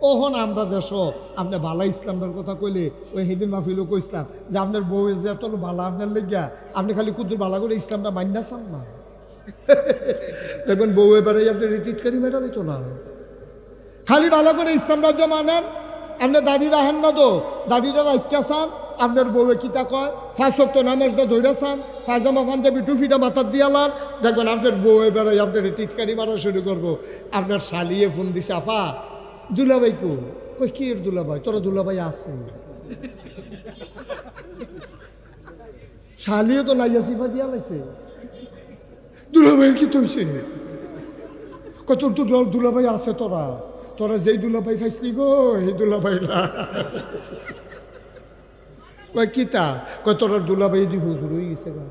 ওহন আমরা দেশ আপনি বালা ইসলামের কথা কইলে ওই সেদিন মাহফিলও কইসলাম যে আপনার বউ যে এত বালা আপনার লেগিয়া আপনি খালি কুদ্দুর বালা করে ইসলামটা মান্যা চান না দেখবেন বউ এবারে আপনি রিট্রিটকারী মেডালই তো না খালি ভালো করে ইসলাম রাজ্য মানেন আপনি দাদি রাহেন না তো দাদিটা রাখতে চান আপনার বউয়ে কিতা কয় 5 ওয়াক্ত নামাজটা ধইরা চান পায়জামা পাঞ্জাবি টুফিটা মাথার দিয়ালান দেখবেন আপনার বউ এবারে আপনার টিটকারি মারা শুরু করবো আপনার শালিয়ে ফোন দিছে আপা দুলাভাই কই কি এর দুলাভাই তোরা দুলাভাই আছে শালিয়ে তো লাইয়া সিফা দিয়া লাইছে দুলাভাইয়ের কি তৈছে কত তোর দুলাভাই আছে তোরা তোরা যেই দুলাভাই পাইছলি গো এই দুলাভাই না কয় কিতা কয় তোর দুলাভাই দি হুজুর হয়ে গেছে গা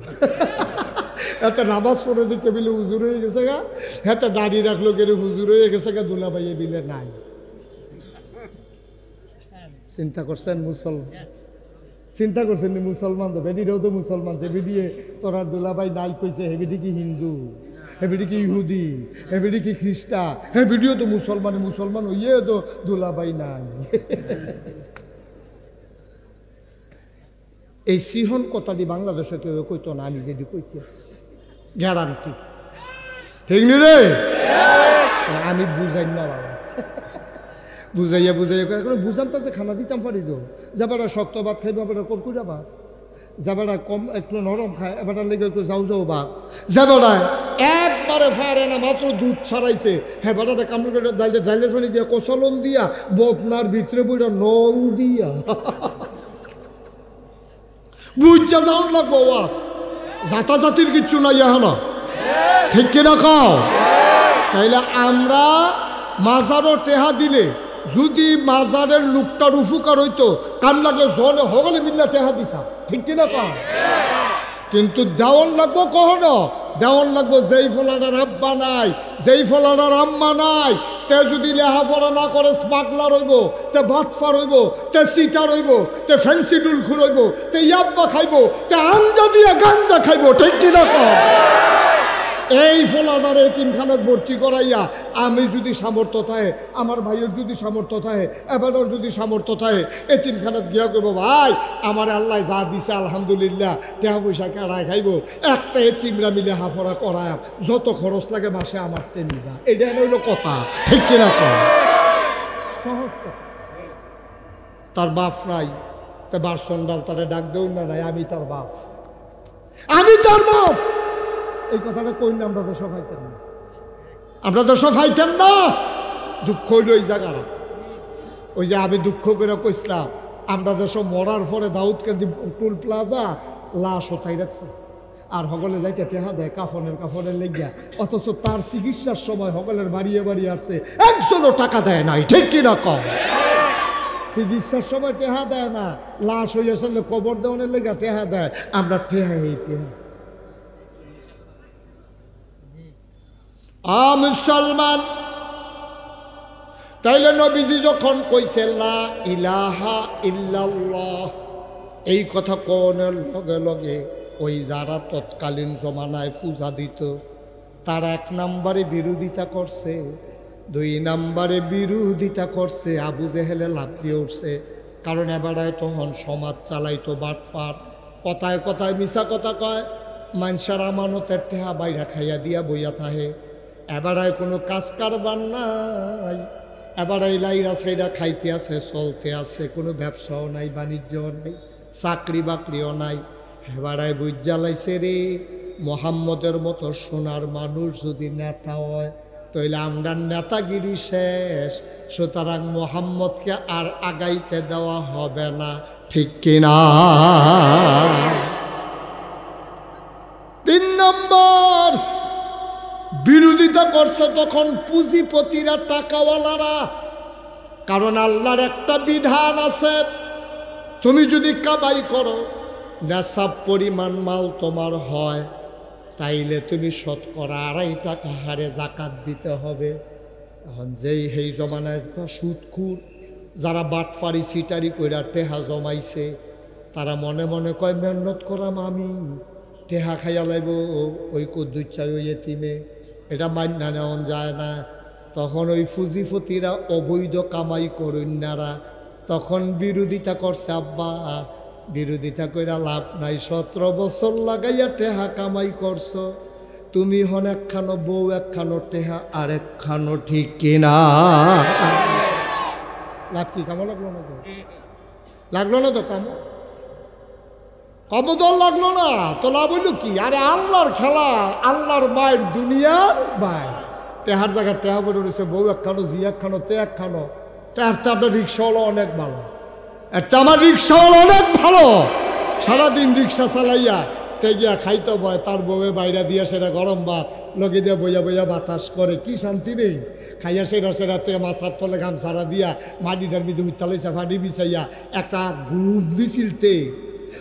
এত নামাজ পড়ে দিকে বিলে হুজুর হয়ে গেছে গা হাতে দাড়ি রাখলো কেন হুজুর হয়ে গেছে গা দুলাভাই বিলে নাই চিন্তা করছেন চিন্তা করছেন মুসলমান তো বেডিরাও তো মুসলমান যে বেডিয়ে তোর দুলাভাই নাই কইছে হেবিডি কি হিন্দু হেবিডি কি ইহুদি হেবিডি কি খ্রিস্টা হ্যাঁ ভিডিও তো মুসলমান হইয়ে তো দুলাভাই নাই এই সিহন কথাটি বাংলাদেশে কেউ কইতো না আমি যেটি কইতে গ্যারান্টি ঠিক নি রে আমি বুঝাই না বাবা বুঝাইয়া বুঝান তো যে খানা দিতাম পারি তো যাবারা শক্ত ভাত খাইবা এবার কড়কুড়া ভাত যাবারা কম একটু নরম খায় এবার লেগে একটু যাও ভাত যাবারা একবারে ফারে না মাত্র দুধ ছাড়াইছে হ্যাঁ বেটাটা কামড় করে ডাইলের পানি দিয়া কচলন দিয়া বদনার ভিতরে বইটা নল দিয়া বুঝা যাওয়ান লাগবো জাতির কিচ্ছু নাই এখন ঠিক কিনা খাও তাইলে আমরা মাজারও টেহা দিলে যদি মাজারের লোকটার উপকার হইতো কাম লাগলে জলে হগলে মিল্লা টেহা দিতাম ঠিক কিনা খাও কিন্তু দেওয়ান লাগবো কখনো দেওয়ান লাগবো যেই ফলাটার আব্বা নাই যেই ফলাটার আম্মা নাই তে যদি লেহাপড়া না করে স্মাগলার হইব তে বাটফার হইব তে সিটার হইব তে ফ্যান্সি ডুলখুর হইব তে ইয়াব্বা খাইব তে আঞ্জা দিয়ে গাঞ্জা খাইব ঠিক কিনা কম এই ফলাটার এতিমখানাত ভর্তি করাইয়া আমি যদি সামর্থ্য থাকে আমার ভাইয়ের যদি সামর্থ্য থাকে এবারের যদি সামর্থ্য থাকে এতিমখানাত গিয়া করবো ভাই আমার আল্লাহ যা দিছে আলহামদুলিল্লাহ টাকা পয়সা কেড়ায় খাইব একটা এতিমরা মিলে হাফড়া করায় যত খরচ লাগে মাসে আমার তে নিবা এটা হইল কথা ঠিক কিনা কম সহজ কথা তার বাপ নাই তা বারসন্ডাল তারে ডাক দেও না নাই আমি তার বাপ এই কথাটা কই না আমরা দেশ ফাইতেন না আমরা দেশ ফাইতেন না দুঃখ হইল ওই জায়গাটা ওই যে আমি দুঃখ করে কইসলাম আমরা দেশ মরার পরে দাউদ কান্দি টুল প্লাজা লাশ ওঠাই রাখছে আর হগলে যাইতে টেহা দেয় কাফনের লেগিয়া অথচ তার চিকিৎসার সময় হগলের বাড়িয়ে আসছে একজনও টাকা দেয় নাই ঠিক কিনা কম চিকিৎসার সময় টেহা দেয় না লাশ হইয়াছে কবর দেওয়ানের লেগা টেহা দেয় আমরা টেহা টেহা মুসলমান তাইলে নবীজি যখন কইছে লা ইলাহা ইল্লাল্লাহ এই কথা কোনের লগে লগে ওই যারা তৎকালীন জমানায় পূজা দিত তারা 1 নম্বরে বিরোধিতা করছে 2 নম্বরে বিরোধিতা করছে আবু জেহেলে লাভ দিয়ে উঠছে কারণ এবারায় তখন সমাজ চালাইতো বাটফার কথায় কথায় মিছা কথা কয় মানুষের আমানতের টেহা বাইরা খাইয়া দিয়া বইয়া থাহে এবারায় কোনো কাজ কারবার নাই এবারাই লাইরা সাইরা খাইতে আছে চলতে আছে কোনো ব্যবসাও নাই বাণিজ্যও নাই চাকরি বাকরিও নাই এবারায় বুঝ জ্বালাইছে রে মোহাম্মদের মতো সোনার মানুষ যদি নেতা হয় তাইলে আমরা নেতাগিরি শেষ সুতরাং মোহাম্মদকে আর আগাইতে দেওয়া হবে না ঠিক কিনা 3 নম্বর বিরোধিতা করছে তখন পুঁজিপতিরা টাকাওয়ালারা কারণ আল্লাহর একটা বিধান আছে তুমি যদি কামাই করো নেশাব পরিমাণ মাল তোমার হয় তাইলে তুমি শতকরা 2.5 টাকা হারে জাকাত দিতে হবে এখন যেই সেই জমানায় সুদখুর যারা বাটফারি সিটারি কইরা টেহা জমাইছে তারা মনে মনে কয় মেহনত করাম আমি টেহা খাইয়া লাইব ওই কদ্দুর চাই ওই এতিমে এটা মান্যা নেওয়া যায় না তখন ওই ফুজিফতিরা অবৈধ কামাই করুন্নারা তখন বিরোধিতা করছে, আব্বা বিরোধিতা কইরা লাভ নাই, 17 বছর লাগাইয়া টেহা কামাই করছো, তুমি হন একখানো বউ একখানো টেহা আর একখানো, ঠিক কিনা? লাভ কি? কামো লাগলো না তো? লাগলো না তো কামো? কমদল লাগলো না তো লাভ হইল কি? আরে আল্লাহর খেলা, আল্লাহর মায়ের দুনিয়ার মায়, টেহার জায়গায় টেহা বলে রয়েছে, বউ একখানো জি একখানো তে একখানো। তার তো আপনার রিক্সাওয়ালা অনেক ভালো, একটা আমার রিক্সাওয়ালা অনেক ভালো, সারাদিন রিক্সা চালাইয়া তে গিয়া খাইতে বয়, তার বউয়ে বাইরা দিয়া সেটা গরম ভাত লগে দিয়া বইয়া বইয়া বাতাস করে, কি শান্তি নেই। খাইয়া সেরা তে মাথার তলে গামছাড়া দিয়া মাটিটার মধ্যে উত্তালাইছে ফাটি বিছাইয়া একটা ঘুম দিছিলতে,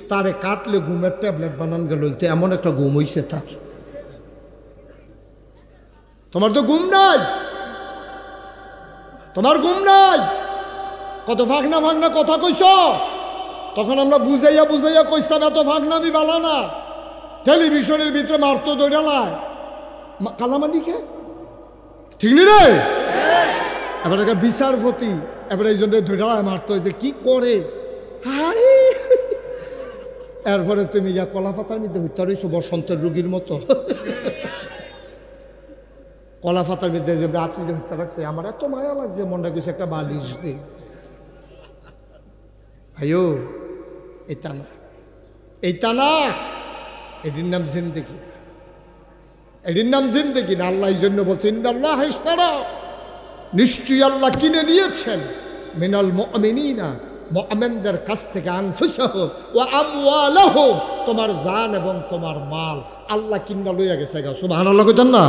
তারে কাটলে ঘুমের ট্যাবলেট বানান গেল, এমন একটা ঘুম হইছে তার। তোমার তো ঘুম নাই, তোমার ঘুম নাই, কত ফাঁকনা ফাঁকনা কথা কইছ। তখন আমরা বুঝাইয়া বুঝাইয়া কইতাম এত ফাঁকনামি বালা না, টেলিভিশনের ভিতরে মারতো দৌড়ালায় কালামানিকে, ঠিক নি রে? এবার একটা বিচারপতি এবার এই জন্য দৌড়ালায় মারতো, যে কি করে। এরপরে তুমি ইয়া কলা পাতার মধ্যে হইতে রইছো বসন্তের রোগীর মতো, কলা পাতার মধ্যে যে রাত্রিতে হইতে রাখছে। আমার এত মায়া লাগছে, মনটা কিছু একটা বালিশ দিই। আয়ো এটা না, এইটা না, এটির নাম জিন্দেগি, এটির নাম জিন্দেগি না। আল্লাহ এই জন্য বলছে, ইন্নাল্লাহ ইশতারা, নিশ্চয়ই আল্লাহ কিনে নিয়েছেন মিনাল মুমিনিনা, মুমিনদের কাছ থেকে, আনফুসাহুম ওয়া আমওয়ালাহুম, তোমার জান এবং তোমার মাল আল্লাহ কিনা লইয়া গেছে। সুবহানাল্লাহ কইতেন না?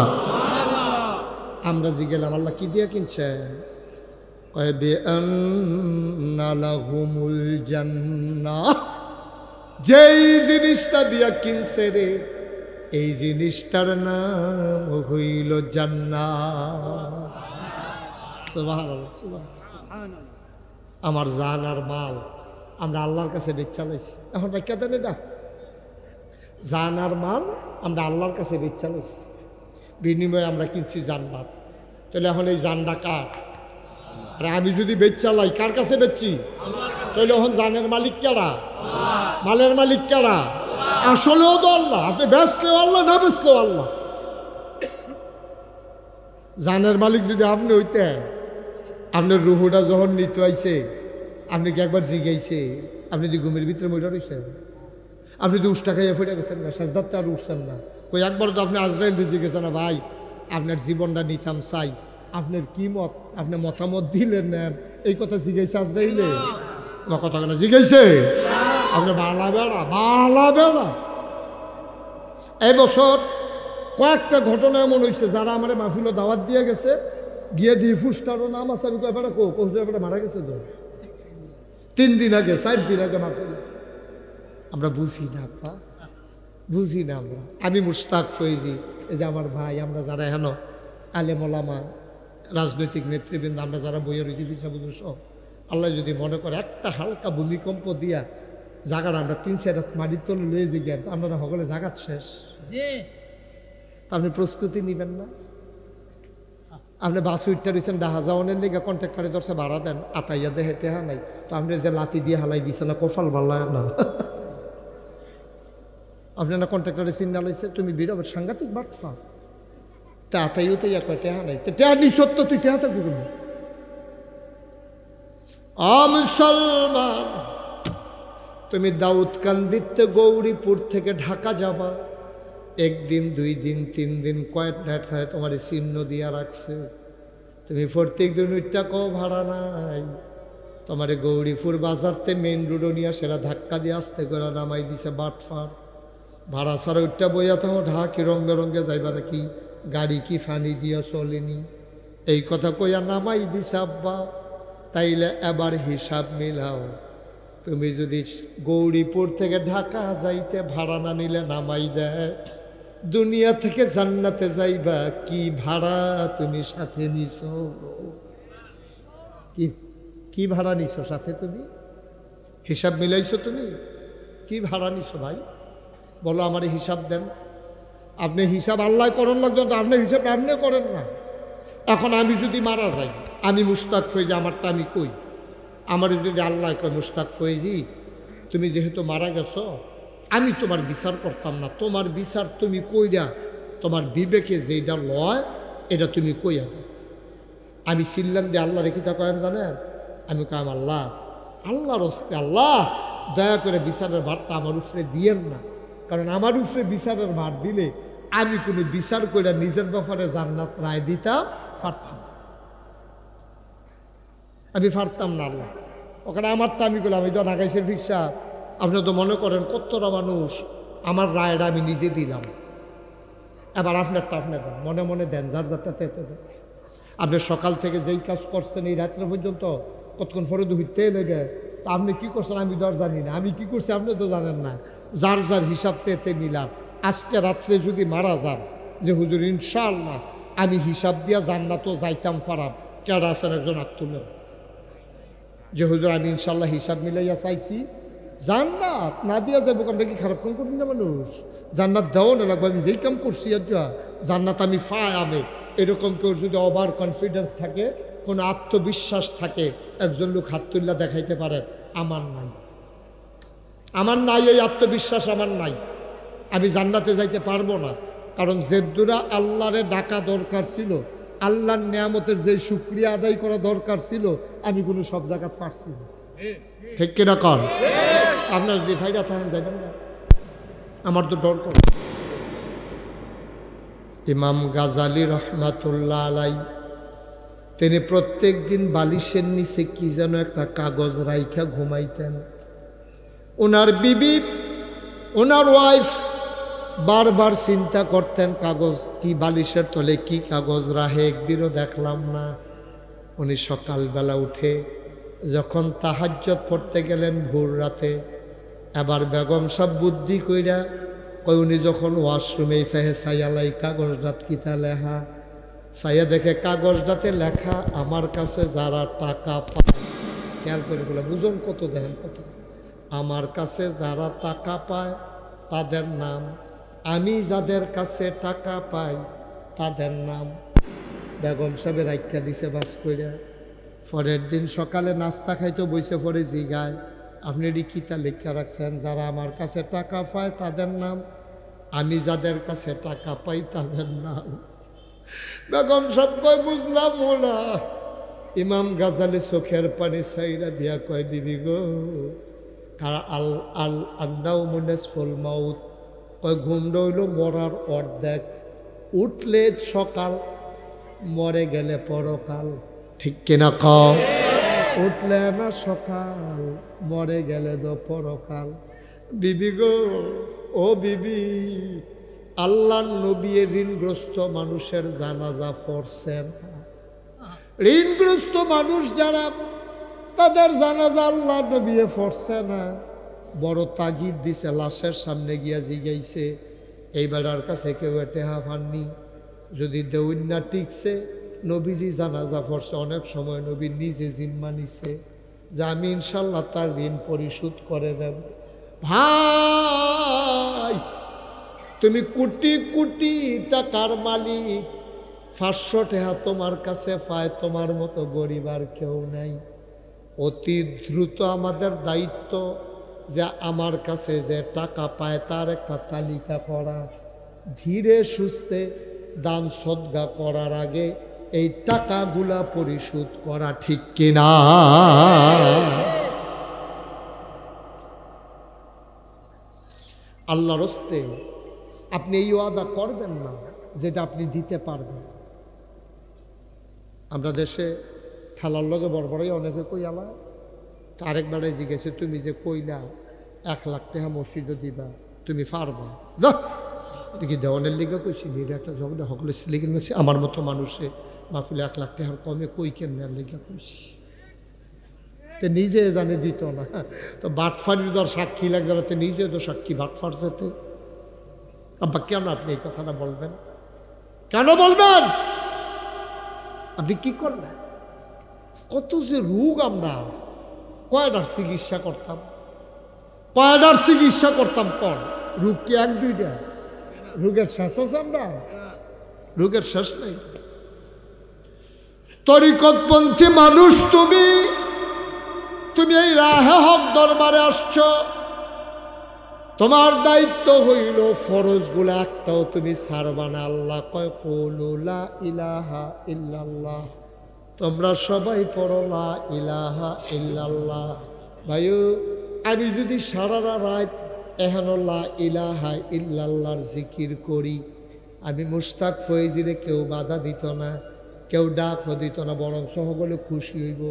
আমরা জিগেলাম আল্লাহ কি দিয়ে কিনছে? বিআন্না লাহুমুল জান্নাহ, যেই জিনিসটা দিয়া কিনছে রে, এই জিনিসটার নাম হইল জান্নাত। সুবহানাল্লাহ, সুবহানাল্লাহ। আমার জান আর মাল আমরা আল্লাহর কাছে বেচা লাইছি, এখন ব্যাখ্যা দেন এটা। জান আর মাল আমরা আল্লাহর কাছে বেচা লাইছি, বিনিময়ে আমরা কিনছি জান্নাত। তাহলে এখন এই জানটা কার? আরে আমি যদি বেচা লাই, কার কাছে বেচছি? তাহলে এখন জানের মালিক কারা? মালের মালিক কারা? আসলেও তো আল্লাহ। আপনি বেচলেও আল্লাহ, না বেচলেও আল্লাহ। জানের মালিক যদি আপনি হইতেন, আপনার রুহুটা যখন নিতে আইছে, আপনি কি একবার জিগাইছে? আপনি যদি ঘুমের ভিতরে মইটা রয়েছেন, আপনি তো উষ্টা খাইয়া ফিরে গেছেন না, সাজদাতে আর উঠছেন না, কই একবার তো আপনি আজরাইল জিজ্ঞেসেন না, ভাই আপনার জীবনটা নিতাম চাই, আপনার কি মত, আপনি মতামত দিলেন না, এই কথা জিজ্ঞাসা আজরাইলে? আমার কথা কেন জিজ্ঞাসে? আপনি বালা বেড়া, বালা বেড়া। এই বছর কয়েকটা ঘটনা এমন হয়েছে, যারা আমার মাহফিল দাওয়াত দিয়ে গেছে, গিয়ে দিয়ে ফুসটারও নাম আছে, আমি কয়েকটা কোথাও মারা গেছে তো 3 দিন আগে, 4 দিন আগে মাহফিল। আমরা বুঝি না আপা, বুঝি না আমরা। আমি মুশতাক ফৈজি, এই যে আমার ভাই, আমরা যারা এখন আলেম ওলামা, রাজনৈতিক নেতৃবৃন্দ, আমরা যারা বইয়ের হিসাবুজুর সব, আল্লাহ যদি মনে করে একটা হালকা ভূমিকম্প দিয়া জায়গাটা আমরা 3-4 রাত মাটির তলে লয়ে যে গিয়ে আপনারা সকলে জাগাত শেষ, আপনি প্রস্তুতি নেবেন না? আপনি বাস উঠতে রয়েছেন ডাহা যাওয়ানের লেগে, কন্ট্রাক্টারে দর্শে ভাড়া দেন, আতাইয়া দেহে টেহা নাই, তো আপনি যে লাতি দিয়ে হালাই দিছে না, কপাল ভাল্লায় না। আপনি না কন্ট্রাক্টারে চিন্তা লাইছে, তুমি বিরবের সাংঘাতিক বাটফা, তা আতাইও তো ইয়া কয় টেহা নাই, তো টেহা নি সত্য, তুই টেহা থাকবি করবি। মুসলমান, তুমি দাউদকান্দিতে গৌরীপুর থেকে ঢাকা যাবা, 1 দিন 2 দিন 3 দিন কয়েকটা তোমার চিহ্ন দিয়া রাখছে, তুমি প্রত্যেক দিন ওইটা কো ভাড়া নাই, তোমার গৌরীপুর বাজারতে মেইন রোডও নিয়ে সেরা ধাক্কা দিয়ে আসতে করে নামাই দিছে বাটফার। ভাড়া ছাড়া ওইটা বইয়া থাকো, ঢাকি রঙ্গে রঙ্গে যাইবা নাকি, গাড়ি কি ফানি দিয়া চলেনি, এই কথা কইয়া নামাই দিছে আব্বা। তাইলে এবার হিসাব মিলাও, তুমি যদি গৌরীপুর থেকে ঢাকা যাইতে ভাড়া না নিলে নামাই দেয়, দুনিয়া থেকে জান্নাতে যাইবা, কি ভাড়া তুমি সাথে নিছো? কি ভাড়া নিছো সাথে? তুমি হিসাব মিলাইছো? তুমি কি ভাড়া নিছো ভাই? বলো আমার হিসাব দেন। আপনি হিসাব আল্লাহ করেন লাগতো, তো আপনি হিসাব আপনি করেন না। এখন আমি যদি মারা যাই, আমি মুশতাক ফয়েজি, আমারটা আমি কই, আমার যদি আল্লাহ কয় মুশতাক ফয়েজি তুমি যেহেতু মারা গেছো, আমি তোমার বিচার করতাম না, তোমার বিচার তুমি কইরা তোমার বিবেকে যেটা লয় এটা তুমি কইয়া দাও। আমি চিল্লান দিয়ে আল্লাহ রেখে তা কয়েন জানেন, আমি কয়াম আল্লাহ, আল্লাহর হস্তে আল্লাহ দয়া করে বিচারের ভারটা আমার উপরে দিয়েন না, কারণ আমার উপরে বিচারের ভার দিলে আমি কোনো বিচার করে নিজের ব্যাপারে জান্নাত রায় দিতাম পারতাম, আমি পারতাম না আল্লাহ। ওখানে আমারটা আমি করলাম, আমি তো ঢাকায় শরীফ সাহেব, আপনি তো মনে করেন কতটা মানুষ, আমার রায়টা আমি নিজে দিলাম, এবার আপনারটা আপনি দেন, মনে মনে দেন, যার যারটা তেতে দেন। আপনি সকাল থেকে যেই কাজ করছেন এই রাত্রে পর্যন্ত কতক্ষণ ফরদ হইতে লেগে, তা আপনি কি করছেন আমি তো আর জানি না, আমি কি করছি আপনি তো জানেন না, যার যার হিসাব তেতে নিলাম। আজকে রাত্রে যদি মারা যান যে হুজুর ইনশাআল্লাহ আমি হিসাব দিয়া জান্নাতও যাইতাম পারাম, কেডা আছেন একজন হাত তুলেন যে হুজুর আমি ইনশাআল্লাহ হিসাব মিলাইয়া চাইছি জান্নাত না দিয়া যাবো, আমরা কি খারাপ কাম করি না মানুষ? জান্নাত দেওয়া না লাগবে, আমি যেই কাম করছি জান্নাত আমি ফায় আমি, এরকম কেউ যদি ওভার কনফিডেন্স থাকে, কোনো আত্মবিশ্বাস থাকে, একজন লোক হাত তুল্লা দেখাইতে পারেন, আমার নাই, আমার নাই এই আত্মবিশ্বাস, আমার নাই। আমি জান্নাতে যাইতে পারবো না, কারণ যেদুরা আল্লাহরে ডাকা দরকার ছিল, আল্লাহর নিয়ামতের যে শুকরিয়া আদায় করা দরকার ছিল, আমি কোনো সব জায়গায় পারছি না। ঠিক কিনা কন? আপনার যদি ফাইদা থাকেন যাবেন না, আমার তো ডর করে। ইমাম গাজালি রহমাতুল্লাহ আলাই তিনি প্রত্যেক দিন বালিশের নিচে কি যেন একটা কাগজ রাইখা ঘুমাইতেন। ওনার বিবি, ওনার ওয়াইফ বারবার চিন্তা করতেন কাগজ কি, বালিশের তলে কি কাগজ রাহে, একদিনও দেখলাম না। উনি সকালবেলা উঠে যখন তাহাজ্জুদ পড়তে গেলেন ভোর রাতে, এবার বেগম সব বুদ্ধি কইরা কই, উনি যখন ওয়াশরুমে ফেহে সাইয়ালাই কাগজটাত কিতা লেখা, সাইয়া দেখে কাগজটাতে লেখা আমার কাছে যারা টাকা পায়, খেয়াল করে বলে বুঝুন কত দেখেন কত, আমার কাছে যারা টাকা পায় তাদের নাম, আমি যাদের কাছে টাকা পাই তাদের নাম। বেগম সাহেবের আখ্যা দিছে বাস কইরা। পরের দিন সকালে নাস্তা খাইতে বইসে পড়ে জিগায়, আপনি এটি কিতা লেখা রাখছেন? যারা আমার কাছে টাকা পায় তাদের নাম, আমি যাদের কাছে টাকা পাই তাদের নাম। বেগম সব কয় বুঝলাম না। ইমাম গাজালি চোখের পানি সাইরা দিয়া কয়, বিবি গো, আল আল আন্নাউ মুনিসফুল মাউত, কয় ঘুম রইল মরার অর্ধেক, উঠলে সকাল, মরে গেলে পরকাল। ঠিক কিনা কও? উঠলে না সকাল, মরে গেলে তো পরকাল। বিবি গো, ও বিবি, আল্লাহ নবী ঋণগ্রস্ত মানুষের জানাজা পড়ছেন, ঋণগ্রস্ত মানুষ যারা তাদের জানাজা আল্লাহ নবী পড়ছে না। বড় তাগিদ দিছে, লাশের সামনে গিয়া জিগাইছে, এই বেড়ার কাছে কেউ টেহা পাননি, যদি দেউন না টিকছে, নবীজি জানাজা পড়ছে, অনেক সময় নবী নিজে জিম্মা নিছে যে আমি ইনশাল্লাহ তার ঋণ পরিশোধ করে দেব। ভাই, তুমি কোটি কোটি টাকার মালিক, 500 টাকা তোমার কাছে পায়, তোমার মতো গরিব আর কেউ নাই। অতি দ্রুত আমাদের দায়িত্ব যে আমার কাছে যে টাকা পায় তার একটা তালিকা করা, ধীরে সুস্থে দান সদকা করার আগে এই টাকাগুলা পরিশোধ করা। ঠিক কিনা? আল্লাহর হস্তে আপনি এই ওয়াদা করবেন না যেটা আপনি দিতে পারবেন। আমরা দেশে ঠেলার লগে বড়বড়াই অনেকে কই আলা, আরেকবারে জিজ্ঞেস, তুমি যে কইলা 1 লাখ টাকা মসজিদও দিবা, তুমি পারবা? দেখি দেওয়ানের লিগে কইছি, একটা জবাব সকলে লিখে গেছে, আমার মতো মানুষে মাহফিলে 1 লাখ টাকার কমে কই কেমন লিখে কইছি, তো নিজে জানে দিত না। তো বাটফারির দর সাক্ষী লাগে যারা, তো নিজে তো সাক্ষী বাটফার যেতে। আব্বা কেন আপনি এই কথাটা বলবেন? কেন বলবেন? আপনি কি করলেন? কত যে রোগ, আমরা কয়টার চিকিৎসা করতাম, কয়টার চিকিৎসা করতাম, কর রোগ কি 1-2টা? রোগের শেষ আছে? আমরা রোগের শেষ নেই। তরিকতপন্থী মানুষ তুমি এই রাহে হক দরবারে আসছ, তোমার দায়িত্ব হইল ফরজগুলো একটাও তুমি ছাড়বা না। আল্লাহ কয় কুলু লা ইলাহা ইল্লাল্লাহ, তোমরা সবাই পড়ো লা ইলাহা ইল্লাল্লাহ। ভাইও, আমি যদি সারা রাত এহেন লা ইলাহা ইল্লাল্লাহর জিকির করি, আমি মুশতাক ফয়েজিরে কেউ বাধা দিত না, কেউ ডাকও দিত না, বরং সকলে খুশি হইব।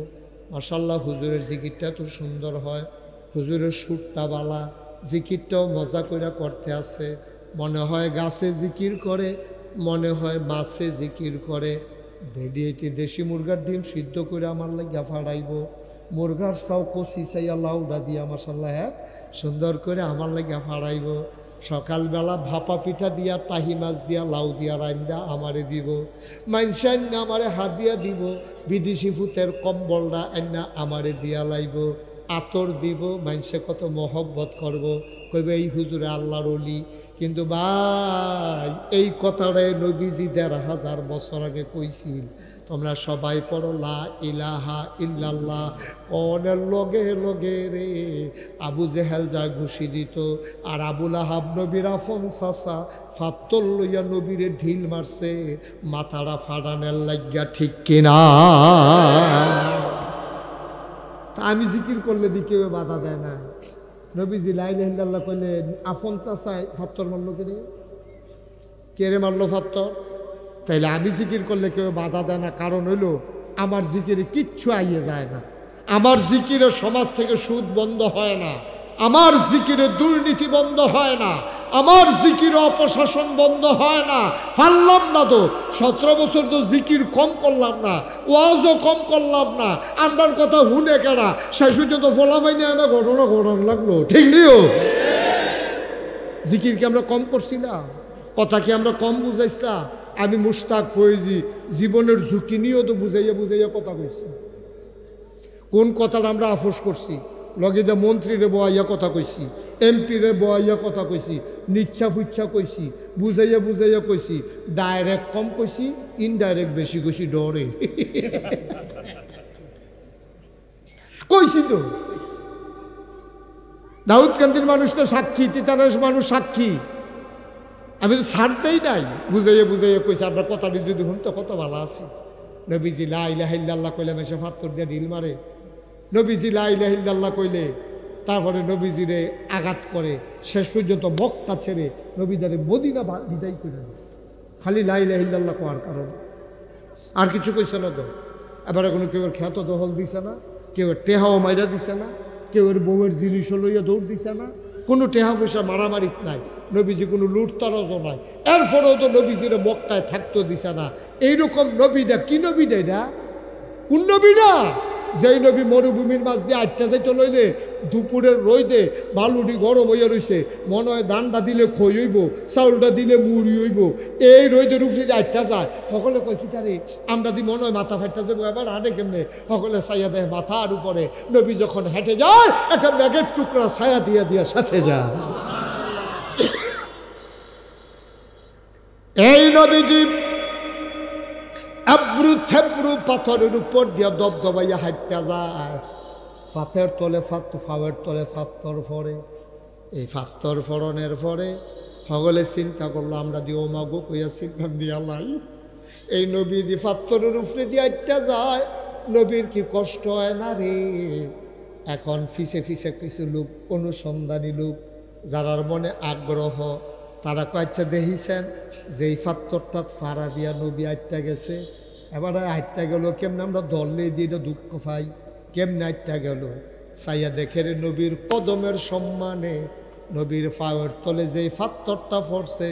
মাশাআল্লাহ, হুজুরের জিকিরটা তো সুন্দর হয়, হুজুরের সুরটা বালা, জিকিরটাও মজা করে করতে আছে। মনে হয় গাছে জিকির করে, মনে হয় মাছে জিকির করে। ভেডিয়েতে দেশি মুরগার ডিম সিদ্ধ করে আমার লাগিয়া ফাড়াইব, মুরগার চাও কচি চাইয়া লাউডা দিয়া মাশাআল্লাহ সুন্দর করে আমার লাগিয়া ফাড়াইব। সকালবেলা ভাপা পিঠা দিয়া, তাহি মাছ দিয়া, লাউ দিয়া রান্দা আমারে দিব। মাইনসা আন্না আমারে হাদিয়া দিব, বিদেশি ফুতের কম্বলটা আন্না আমারে দিয়া লাইব, আতর দিব, মাইনসে কত মহব্বত করব, কইবে এই হুজুরে আল্লাহর ওলি। কিন্তু ভাই, এই কথাটাই নবীজি ১৫০০ বছর আগে কইছিল। তোমরা সবাই পড়ো লা ইলাহা ইল্লাল্লাহ। কনের লগে লগে রে আবু জেহেল যা ঘুষি দিত, আর আবুল আহাব নবীর আফন চাচা ফাত্তর লইয়া নবীরে ঢিল মারছে মাথাটা ফাটানের লাগিয়া, ঠিক কিনা? তা আমি জিকির করলে দি কেউ বাধা দেয় না। নবীজি লা ইলাহা ইল্লাল্লাহ কইলে আফন চাচায় ফাত্তর মারলো কে রে মারলো ফাত্তর? তাইলে আমি জিকির করলে কেউ বাধা দেয় না, কারণ হইল আমার জিকিরে কিচ্ছু আইয়ে যায় না, আমার জিকিরে সমাজ থেকে সুদ বন্ধ হয় না, আমার জিকিরে দুর্নীতি বন্ধ হয় না, আমার জিকিরে অপশাসন বন্ধ হয় না। পারলাম না তো, 17 বছর তো জিকির কম করলাম না, ওয়াজও কম করলাম না, আমরার কথা হুনে কেনা শেষ পর্যন্ত ফলাফাই নিয়ে না ঘটনা ঘটন লাগলো, ঠিক নিও? জিকির কি আমরা কম করছিলাম? কথা কি আমরা কম বুঝাইছিলাম? আমি মুশতাক ফয়েজি জীবনের ঝুঁকি নিয়েও তো বুঝাইয়া বুঝাইয়া কথা কইছি। কোন কথাটা আমরা আফোস করছি? লগিদা মন্ত্রীরে বয়াইয়া কথা কইছি, এমপিরে বয়াইয়া কথা কইছি, নিচ্ছা ফুচ্ছা কইছি, বুঝাইয়া বুঝাইয়া কইছি। ডাইরেক্ট কম কইছি, ইনডাইরেক্ট বেশি কইছি, ডরে কইছি তো। দাউদকান্দির মানুষ তো সাক্ষী, তিতারের মানুষ সাক্ষী। আমি তো ছাড়তেই নাই, বুঝাইয়া বুঝাইয়া কইছি। আপনার কথাটি যদি শুনতে কত ভালো আছে। নবীজি লা ইলাহা ইল্লাল্লাহ কইলে মেশে ফাত্তর দিয়ে ঢিল মারে। নবীজি লা ইলাহা ইল্লাল্লাহ কইলে তারপরে নবীজিরে আঘাত করে, শেষ পর্যন্ত মক্কা ছেড়ে নবীদারে মদিনা বিদায় করে দেয়, খালি লা ইলাহা ইল্লাল্লাহ কোয়ার কারণে। আর কিছু কইছে না তো। এবারে কোনো কেউ খ্যাত দখল দিছে না, কেউ টেহাও মাইরা দিছে না, কেউ বউয়ের জিনিসও লইয়া দৌড় দিছে না, কোনো টেহা পয়সা মারামারি নাই, নবীজি কোনো লুটতারজও নাই। এরপরেও তো নবীজিরে মক্কায় থাকতে দিছে না। এইরকম নবীটা কি নবীটা? এটা কোন নবীটা? যেই নবী মরুভূমির মাছ দিয়ে আটটা যাইতে লইলে দুপুরের রইদে বালুটি গরম হইয়া রইছে, মনে হয় ধানটা দিলে খই হইব, চাউলটা দিলে মুড়ি হইব, এই রইদের উপরে দিয়ে আটটা যায়। সকলে কয় কি তারে আমরা দি মনে হয় মাথা ফাটটা যাবো, এবার হাঁটে কেমনে? সকলে ছায়া দেয় মাথার উপরে। নবী যখন হেঁটে যায়, একটা ব্যাগের টুকরা ছায়া দিয়া দিয়া সাথে যায়। এই নবীজি আব্রু থেব্রু পাথরের উপর দিয়া দবদবাইয়া হাঁটতে যায়। ফাতের তলে ফাওয়ের তলে ফাত্তর ফরে। এই ফাত্তর ফরনের পরে সকলে চিন্তা করলো, আমরা দিয়ে ও মাগো কইয়া চিন্তাম দিয়া লাই, এই নবী দি ফাত্তরের উপরে দিয়ে হাঁটতে যায়, নবীর কি কষ্ট হয় না রে? এখন ফিসে ফিসে কিছু লোক, অনুসন্ধানী লোক, যারার মনে আগ্রহ, তারা কয়েকটা দেখিছেন যে এই ফাত্তরটা ফাড়া দিয়া নবী আটটা গেছে। এবার আটটা গেল কেমনে? আমরা দলে দিয়ে এটা দুঃখ পাই, কেমনে আটটা গেল? চাইয়া দেখে রে নবীর কদমের সম্মানে নবীর পায়ের তলে যে ফাত্তরটা পড়ছে,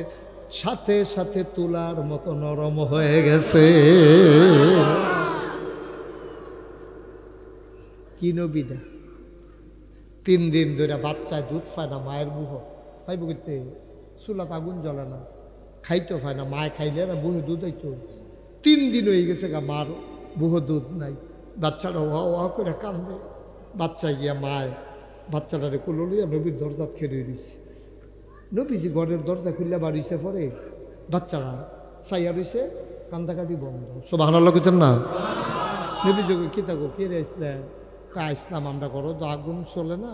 সাথে সাথে তুলার মতো নরম হয়ে গেছে। কি নবীটা? 3 দিন ধরে বাচ্চায় দুধ পায় না, মায়ের বুহ পাইব করতে, চুলাত আগুন জ্বলে না, খাইতেও পায় না, মায় খাইলে না বুহে দুধ হইতো। 3 দিন হয়ে গেছে গা, মার বুহ দুধ নাই। বাচ্চাটা ওয়া ওয়া করে কান্দে। বাচ্চা গিয়া মায় বাচ্চাটারে কুলো লইয়া নবীর দরজাত খেয়ে রয়েছে। নবীজি ঘরের দরজা খুললে বাড়িছে, পরে বাচ্চারা চাইয়া রয়েছে, কান্দাকাটি বন্ধ। সুবহানাল্লাহ কইতেন না? নবী যোগে কি থাকো কে রে ইসলাম ইসলাম আমরা করো তো আগুন চলে না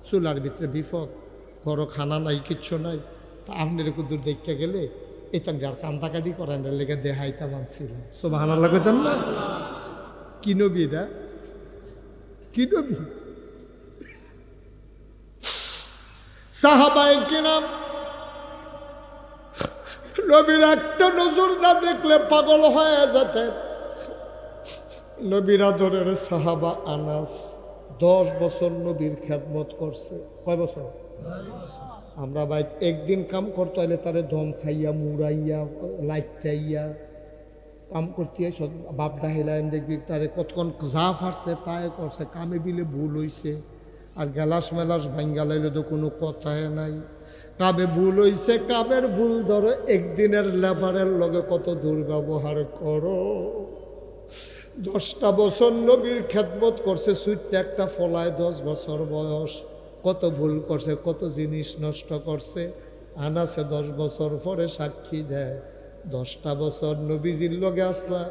চুলার ভিতরে বিপদ করো খানা নাই কিচ্ছু নাই তা আপনার কুদুর দেখতে গেলে এখান আর কান্দাকাটি করেন লেগে দেহাইতা মানছিল সুবহানাল্লাহ কইতেন না কি নবী এটা কি নবী সাহাবায়ে কিরাম নবীর একটা নজর না দেখলে পাগল হয়ে যেতেন নবীর আদরের সাহাবা আনাস 10 বছর নবীর খেদমত করছে কয় বছর আমরা ভাই একদিন কাম করতে হলে তারে দম খাইয়া মুড়াইয়া লাইটাইয়া কাম করতে বাপ ডাহিলাম দেখবি তারে কতক্ষণ যা ফাটছে তাই করছে কামে বিলে ভুল হইছে আর গেলাস মেলাস ভাঙ্গা লাইলে তো কোনো কথাই নাই কাবে ভুল হইছে কাবের ভুল ধরো একদিনের লেবারের লগে কত দুর্ব্যবহার করো 10টা বছর নবীর খেদমত করছে সুইটটা একটা ফলায় 10 বছর বয়স কত ভুল করছে কত জিনিস নষ্ট করছে আনাসে 10 বছর পরে সাক্ষী দেয় 10টা বছর নবীজির লগে আসলা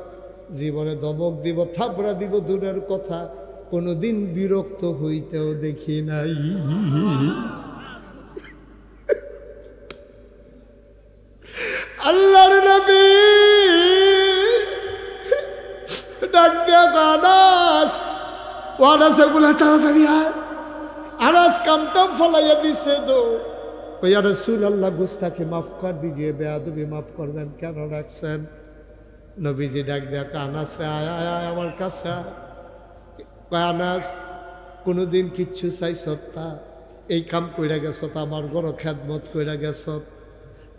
জীবনে দমক দিব থাপড়া দিব দূরের কথা কোনোদিন বিরক্ত হইতেও দেখি নাই আল্লাহর নবী ডাক দিয়া আনাস আনাস এগুলা তাড়াতাড়ি আয় আনাস কামটাম ফলাইয়া দিছে তো ইয়া রাসূলুল্লাহ গুস্তাখি মাফ কর দিজিয়ে বেয়াদবি মাফ করবেন কেন রাখছেন নবীজি ডাক দিয়া আনাস রে আয় আয় আয় আমার কাছে আনাস কোনোদিন কিচ্ছু চাইছ তা এই কাম কইরা গেছ তা আমার ঘর খেদমত কইরা গেছ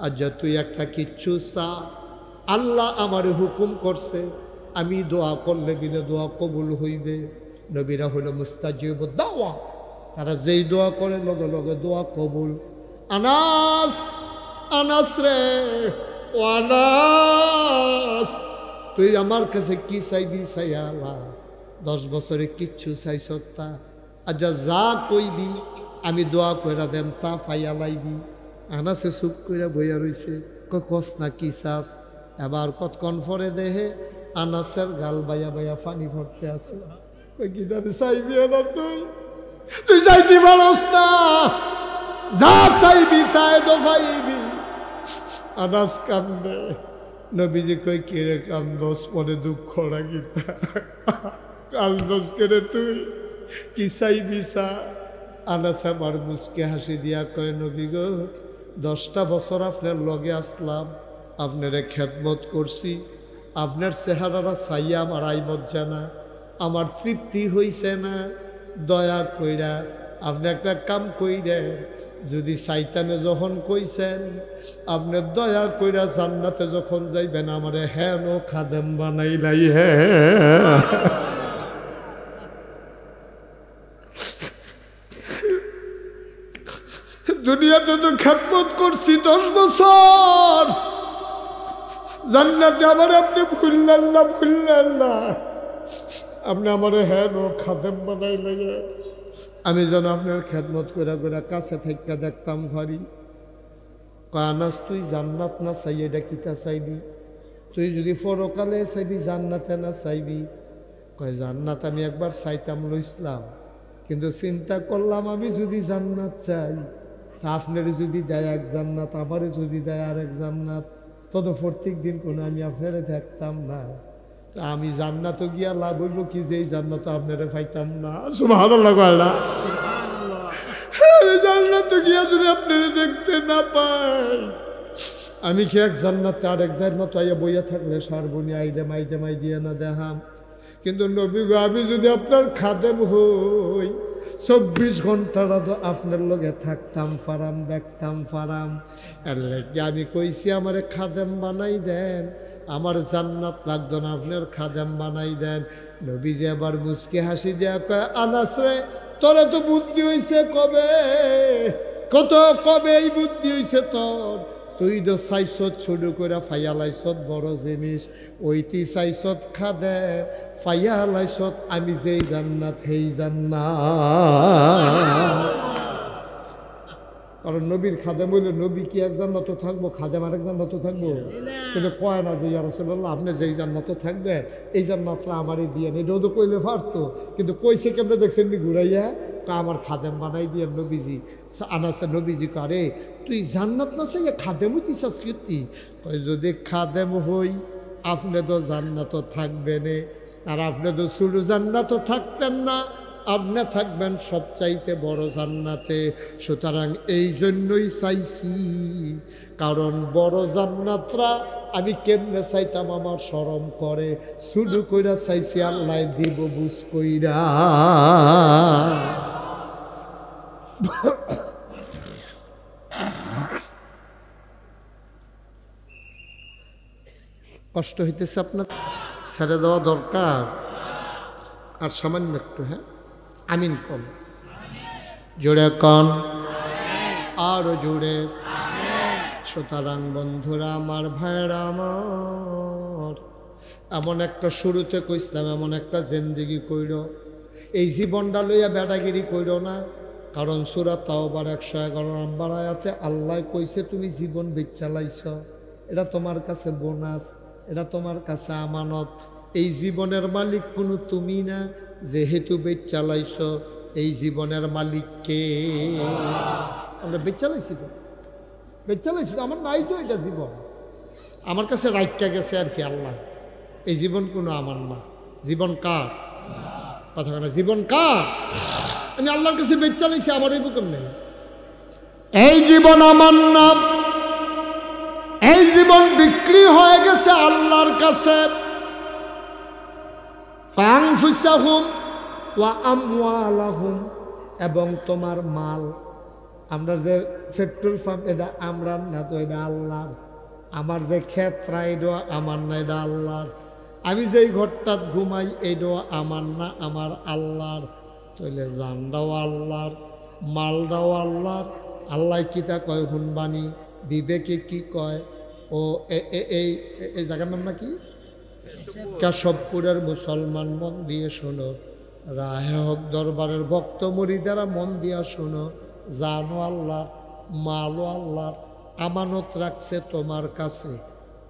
আর যা তুই একটা কিচ্ছু চা আল্লাহ আমার হুকুম করছে আমি দোয়া করলে বিলে দোয়া কবুল হইবে নবীরা হলো মুস্তাজিব দাওয়া তারা যেই দোয়া করে লগে লগে দোয়া কবুল আনাস আনাস রে ও আনাস তুই আমার কাছে কি চাইবি চাই আল্লাহ 10 বছরে কিচ্ছু চাইছ তা আচ্ছা যা কইবি আমি দোয়া কইরা দেম তা পাইয়া লাইবি আনাসে চুপ কইরা বইয়া রইছে কস না কি চাস এবার কতক্ষণ পরে দেহে আনাসের গাল বাইয়া বাইয়া পানি ভরতে আছে কি দাঁড়ে চাইবি না তুই চাইতে পারস না যা চাইবি তাই তো পাইবি আনাস কান্দে নবীজি কই কে রে কান্দস মনে দুঃখ রাখি কান্দস কে রে তুই কি চাইবি চা আনাস আমার মুচকে হাসি দিয়া কয় নবী গো 10টা বছর আপনার লগে আসলাম আপনারে খেদমত করছি আপনার চেহারাটা চাইয়া আমার আইমত জানা আমার তৃপ্তি হইছে না দয়া কইরা আপনি একটা কাম কইরেন যদি সাইতানে যখন কইছেন আপনি দয়া কইরা জান্নাতে যখন যাইবেন আমারে হেন খাদেম বানাইলাই হে দুনিয়াতে তো খেদমত করছি 10 বছর জান্নাতে আমার আপনি ভুললেন না আপনি আমার হেন খাদেম বানাই লাগে আমি যেন আপনার খেদমত করে করে কাছে থেকে দেখতাম ভারি আনাস তুই জান্নাত না চাই এটা কিতা চাইবি তুই যদি পরকালে চাইবি জান্নাতে না চাইবি কয় জান্নাত আমি একবার চাইতাম লইসলাম কিন্তু চিন্তা করলাম আমি যদি জান্নাত চাই তা আপনার যদি দেয় এক জান্নাত আমারে যদি দেয় আর এক জান্নাত তত প্রত্যেক দিন কোনো আমি আপনারে দেখতাম না আমি জান্নাতও গিয়া লাভ হইব কি যে জান্নাত আপনারে পাইতাম না সুবহানাল্লাহ আল্লাহ আমি জান্নাতও গিয়া যদি আপনারে দেখতে না পাই আমি কি এক জান্নাতে আর এক জান্নাত আইয়া বইয়া থাকলে সারবনি আইডে মাই দিয়ে না দেখাম কিন্তু নবী গো আমি যদি আপনার খাদেম হই 24 ঘন্টাটা তো আপনার লগে থাকতাম পারাম দেখতাম পারাম এর লাগে আমি কইছি আমারে খাদেম বানাই দেন আমার জান্নাত লাগতো না আপনার খাদেম বানাই দেন নবীজি আবার মুচকি হাসি দিয়া কয় আনাস রে তোরে তো বুদ্ধি হইছে কবে এই বুদ্ধি হইছে তোর তুই তো চাইছত ছোট করে ফাইয়া লাইছত বড় জিনিস ওইটি চাইছত খাদে ফাইয়া লাইছত আমি যেই জান্নাত সেই জান্নাত কারণ নবীর খাদেম হইলে নবী কি এক জান্নাত থাকবো, খাদেম আরেক জান্নাত থাকবো? কিন্তু কয় না যে ইয়া রাসূলুল্লাহ আপনি যেই জান্নাত থাকবেন এই জান্নাতটা আমারই দিয়ে এটাও তো কইলে পারতো, কিন্তু কইছে কেমনে দেখছেন নি ঘুরাইয়া আমার খাদেম বানাই দিয়ে নবীজি। আনাসে নবীজি করে তুই জান্নাত না চাই খাদেম হইতিস কীর্তি, কয় যদি খাদেম হই আপনি তো জান্নাত থাকবেন, আর আপনি তো শুধু জান্নাত থাকতেন না, আপনি থাকবেন সবচাইতে বড় জান্নাতে। সুতরাং এই জন্যই চাইছি, কারণ বড় জান্নাতরা আমি কেমনে চাইতাম আমার শরম করে, শুধু কইরা চাইছি আল্লাহ দিব বুঝ কইরা। কষ্ট হইতেছে আপনার, ছেড়ে দেওয়া দরকার আর সামান্য একটু। হ্যাঁ আমিন কম, জোরে কন, আরো জোরে। সুতরাং বন্ধুরা আমার, ভাইরা আমার, এমন একটা শুরুতে কইছিলাম এমন একটা জিন্দেগি কইর, এই জীবনটা লইয়া বেটাগিরি কইর না। কারণ সূরা তাওবার 111 নম্বর আয়াতে আল্লাহ কইছে তুমি জীবন বেচালাইছ, এটা তোমার কাছে বোনাস, এটা তোমার কাছে আমানত। এই জীবনের মালিক কোনো তুমি না, যেহেতু বেচালাইছ এই জীবনের মালিক কে? আমরা বেচালাইছি তো, বেচালাইছি তো, আমার নাই তো এটা জীবন, আমার কাছে রাইখা গেছে আর কি আল্লাহ। এই জীবন কোনো আমার না, জীবন কার? কথা না, জীবন কার? আমি আল্লাহর কাছে বেচালাইছি, আমার এই বুকের নেই। এই জীবন আমার নাম, এই জীবন বিক্রি হয়ে গেছে আল্লাহর কাছে। আনফুসাহুম ওয়া আমওয়ালাহুম, এবং তোমার মাল। আমরা যে পেট্রোল পাম্প এটা আমরা না তো, এটা আল্লাহর। আমার যে ক্ষেত্রা এটা আমার না, এটা আল্লাহর। আমি যেই ঘরটাত ঘুমাই এটাও আমার না, আমার আল্লাহর। তাইলে জানটাও আল্লাহর, মালটাও আল্লাহর। আল্লাহ কিতা কয় হুনবানি, বিবেকে কি কয়? ও এই জায়গার নাম নাকি কেশবপুরের মুসলমান, মন দিয়ে শোনো। রাহে হক দরবারের ভক্ত মুরিদারা মন দিয়া শোনো, জানো আল্লাহ, মালও আল্লাহর, আমানত রাখছে তোমার কাছে।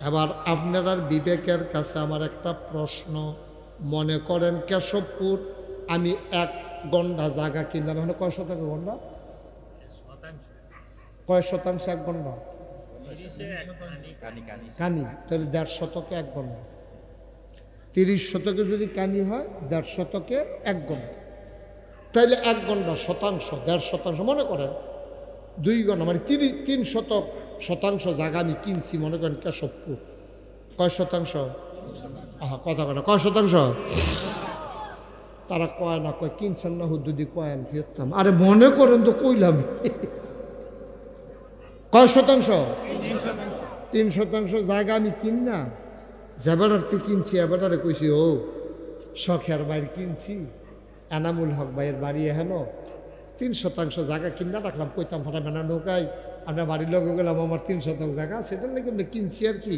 এবার আপনার বিবেকের কাছে আমার একটা প্রশ্ন, মনে করেন কেশবপুর আমি 1 গন্ডা জায়গা কিনলাম, মানে কয় শতাংশ গন্ডা? কয় শতাংশ 1 গন্ডা? কানি, তাহলে 1.5 শতকে 1 গন্ডা। 30 শতকে যদি কানি হয় 1.5 শতকে 1 গন্ডা, তাইলে 1 গন্ডা শতাংশ, 1.5 শতাংশ মনে করেন 2 গন্ডা, মানে 3 শতাংশ জায়গা আমি কিনছি মনে করেন কেশবপুর। কয় শতাংশ? কথা কয় না, কয় শতাংশ? তারা কয় না, কয় কিনছেন না হুদুদি, কয় আমি ফিরতাম। আরে মনে করেন তো কইলাম। কয় শতাংশ? 3 শতাংশ জায়গা আমি কিন না, জেবারার্থে কিনছি। এবারে কইছি ও শখের বাইর কিনছি, এনামুল হক ভাইয়ের বাড়ি হেন 3 শতাংশ জায়গা কিনা রাখলাম, কইতাম ফাটা মেনা নৌকায় আমরা বাড়ির লোক গেলাম, আমার 3 শতাংশ জায়গা, সেটা নাকি আমরা কিনছি আর কি।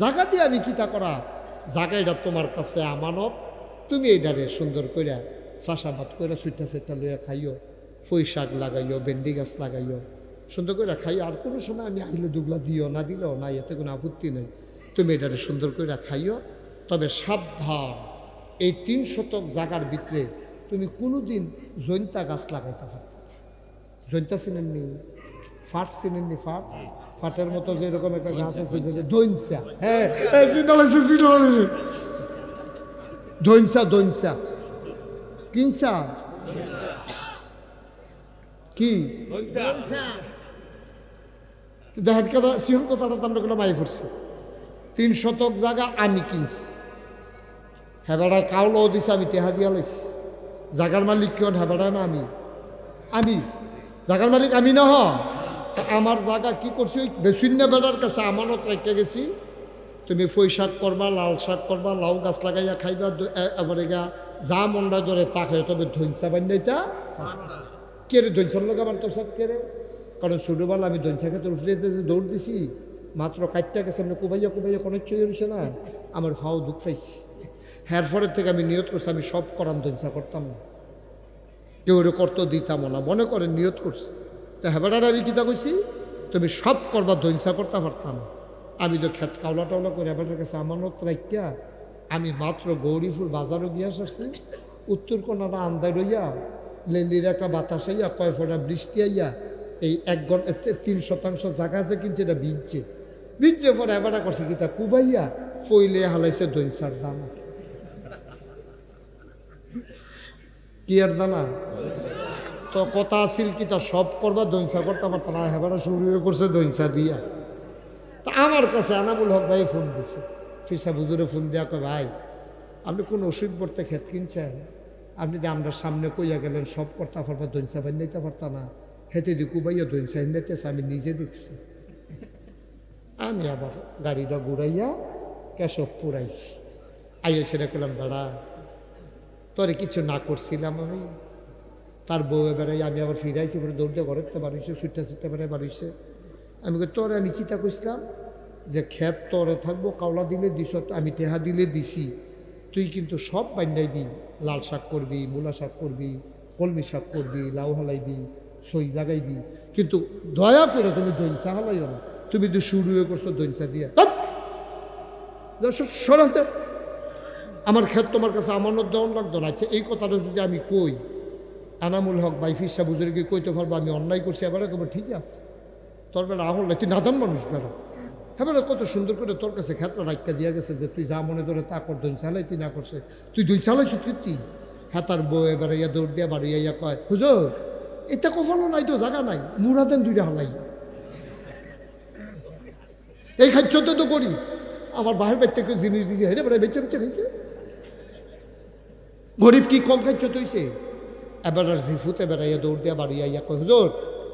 জায়গা দিয়ে আমি কিতা করা, জায়গা এটা তোমার কাছে আমানত, তুমি এইটারে সুন্দর কইরা চাষাবাদ করে সুইটা সেটা লইয়া খাইও, পুঁই শাক লাগাইও, ভেন্ডি গাছ লাগাইও, সুন্দর করে খাইও। আর কোনো সময় আমি আইলে দুগলা দিও, না দিলেও না, এতে কোনো আপত্তি নেই। তুমি এটারে সুন্দর করে খাইও, তবে সাবধান, এই 3 শতক জায়গার ভিতরে তুমি কোনোদিন জৈন্তা গাছ লাগাইতে পারো। জৈন্তা চিনেননি? ফাট চিনেননি? ফাট, ফাটের মতো যেরকম একটা গাছ আছে দৈনসা। হ্যাঁ দৈনসা, দৈনসা কিনসা কি দেখেন কথা, সিহন কথাটা তো আমরা কোনো মাই পড়ছি। 3 শতক জায়গা আমি কিনছি, হেবাড়া কাউলও দিছে, আমি টেহা দিয়া লাইছি। জাগার মালিক কেন হেবাড়া না আমি? আমি জাগার মালিক আমি না হ। তা আমার জায়গা কি করছি, ওই বেশিন্য বেড়ার কাছে আমানত রেখে গেছি। তুমি পুঁই শাক করবা, লাল শাক করবা, লাউ গাছ লাগাইয়া খাইবা, এবারে গা যা মন্ডা ধরে তা খাই। তবে ধৈনসা বান্যাইটা কে রে, ধৈনসার লোক আমার তোর সাথে কে রে? কারণ ছোটোবেলা আমি ধৈনসা খেতে উঠলে দৌড় দিছি, মাত্র কাটটা গেছে, আমি কুবাইয়া কুবাইয়া কোনো চুয়ে রয়েছে না, আমার ফাও দুঃখ পাইছি। হ্যার পরের থেকে আমি নিয়ত করছি আমি সব করাম ধৈনসা করতাম না, কেউ ওরে করতে দিতাম না। মনে করেন নিয়ত করছি তা হেবাটার আমি কিতা কইছি, তুমি সব করবা দৈনসা করতে পারতাম না। আমি তো খেত কাউলা টাউলা করে হেবাটার কাছে আমানত রাখিয়া আমি মাত্র গৌরীপুর বাজারও গিয়া আসছি। উত্তর কোনাটা আন্দায় রইয়া লেলির একটা বাতাস আইয়া কয় ফোঁটা বৃষ্টি আইয়া এই 1 ঘন্টা 3% জায়গা আছে কিন্তু এটা ভিজছে পরে হেবাটা করছে কিতা কুবাইয়া ফইলে হালাইছে দৈনসার দানা। কি আর দানা তো কথা আসিল কিতা সব করবা দৈনসা করতে পারতাম না, হেবাটা শুরু করছে দৈনসা দিয়া। তা আমার কাছে আনাবুল হক ভাই ফোন দিছে, ফিসা বুজুরে ফোন দিয়া কয় ভাই আপনি কোন ওষুধ পড়তে খেত কিনছেন, আপনি যে আমরা সামনে কইয়া গেলেন সব করতে পারবা দৈনসা বাই নিতে পারতা না, হেতে দি কুবাইয়া দৈনসা নিতেছে আমি নিজে দেখছি। আমি আবার গাড়িটা ঘুরাইয়া কেশব পুরাইছি, আইয়া সেটা করলাম বেড়া তোরে কিছু না করছিলাম আমি। তার বউ বেড়াই আমি আবার ফিরাইছি, পরে দৌড়তে ঘরেতে বাড়িছে, ছুটটা ছুটটা বেড়ায় বাড়িছে। আমি তোরে আমি কিতা কইছিলাম যে ক্ষেত তরে থাকবো, কাওলা দিলে দিস, আমি টেহা দিলে দিছি, তুই কিন্তু সব বান্যাইবি, লাল শাক করবি, মূলা শাক করবি, কলমি শাক করবি, লাউ হালাইবি, সই লাগাইবি, কিন্তু দয়া করে তুমি দৈনসা হালাইও না। তুমি তো শুরু করছো দৈনসা দিয়া, সরাতে আমার ক্ষেত তোমার কাছে আমানত দেওয়ান লাগতো না। আচ্ছা এই কথাটা যদি আমি কই আনামুল হক ভাই ফিসা বুজুর্গকে কইতে পারবো আমি অন্যায় করছি, এবার কেবল ঠিক আছে তোর বেলা আহল তুই নাদান মানুষ বেড়া, হ্যাঁ বেড়া কত সুন্দর করে তোর কাছে ক্ষেত্রে রাখতে দিয়া গেছে যে তুই যা মনে ধরে তা কর, দৈন চালাই তুই না করছে, তুই দুই চালাইছ তুই। হ্যাঁ তার বউ এবারে ইয়া দৌড় দিয়া বাড়ি ইয়া কয় হুজুর এটা কখনো নাই তো জায়গা নাই, মুড়া দেন 2টা হালাই, এই খাইতে তো করি আমার বাহির বাইর থেকে জিনিস দিয়েছে, হেরে বেড়ায় বেচে বেচে খাইছে, গরিব কি কম খাইছ তুইছে। এবার আর জিফুতে বেড়াইয়া দৌড় দিয়া বাড়ি আইয়া কয় হুজুর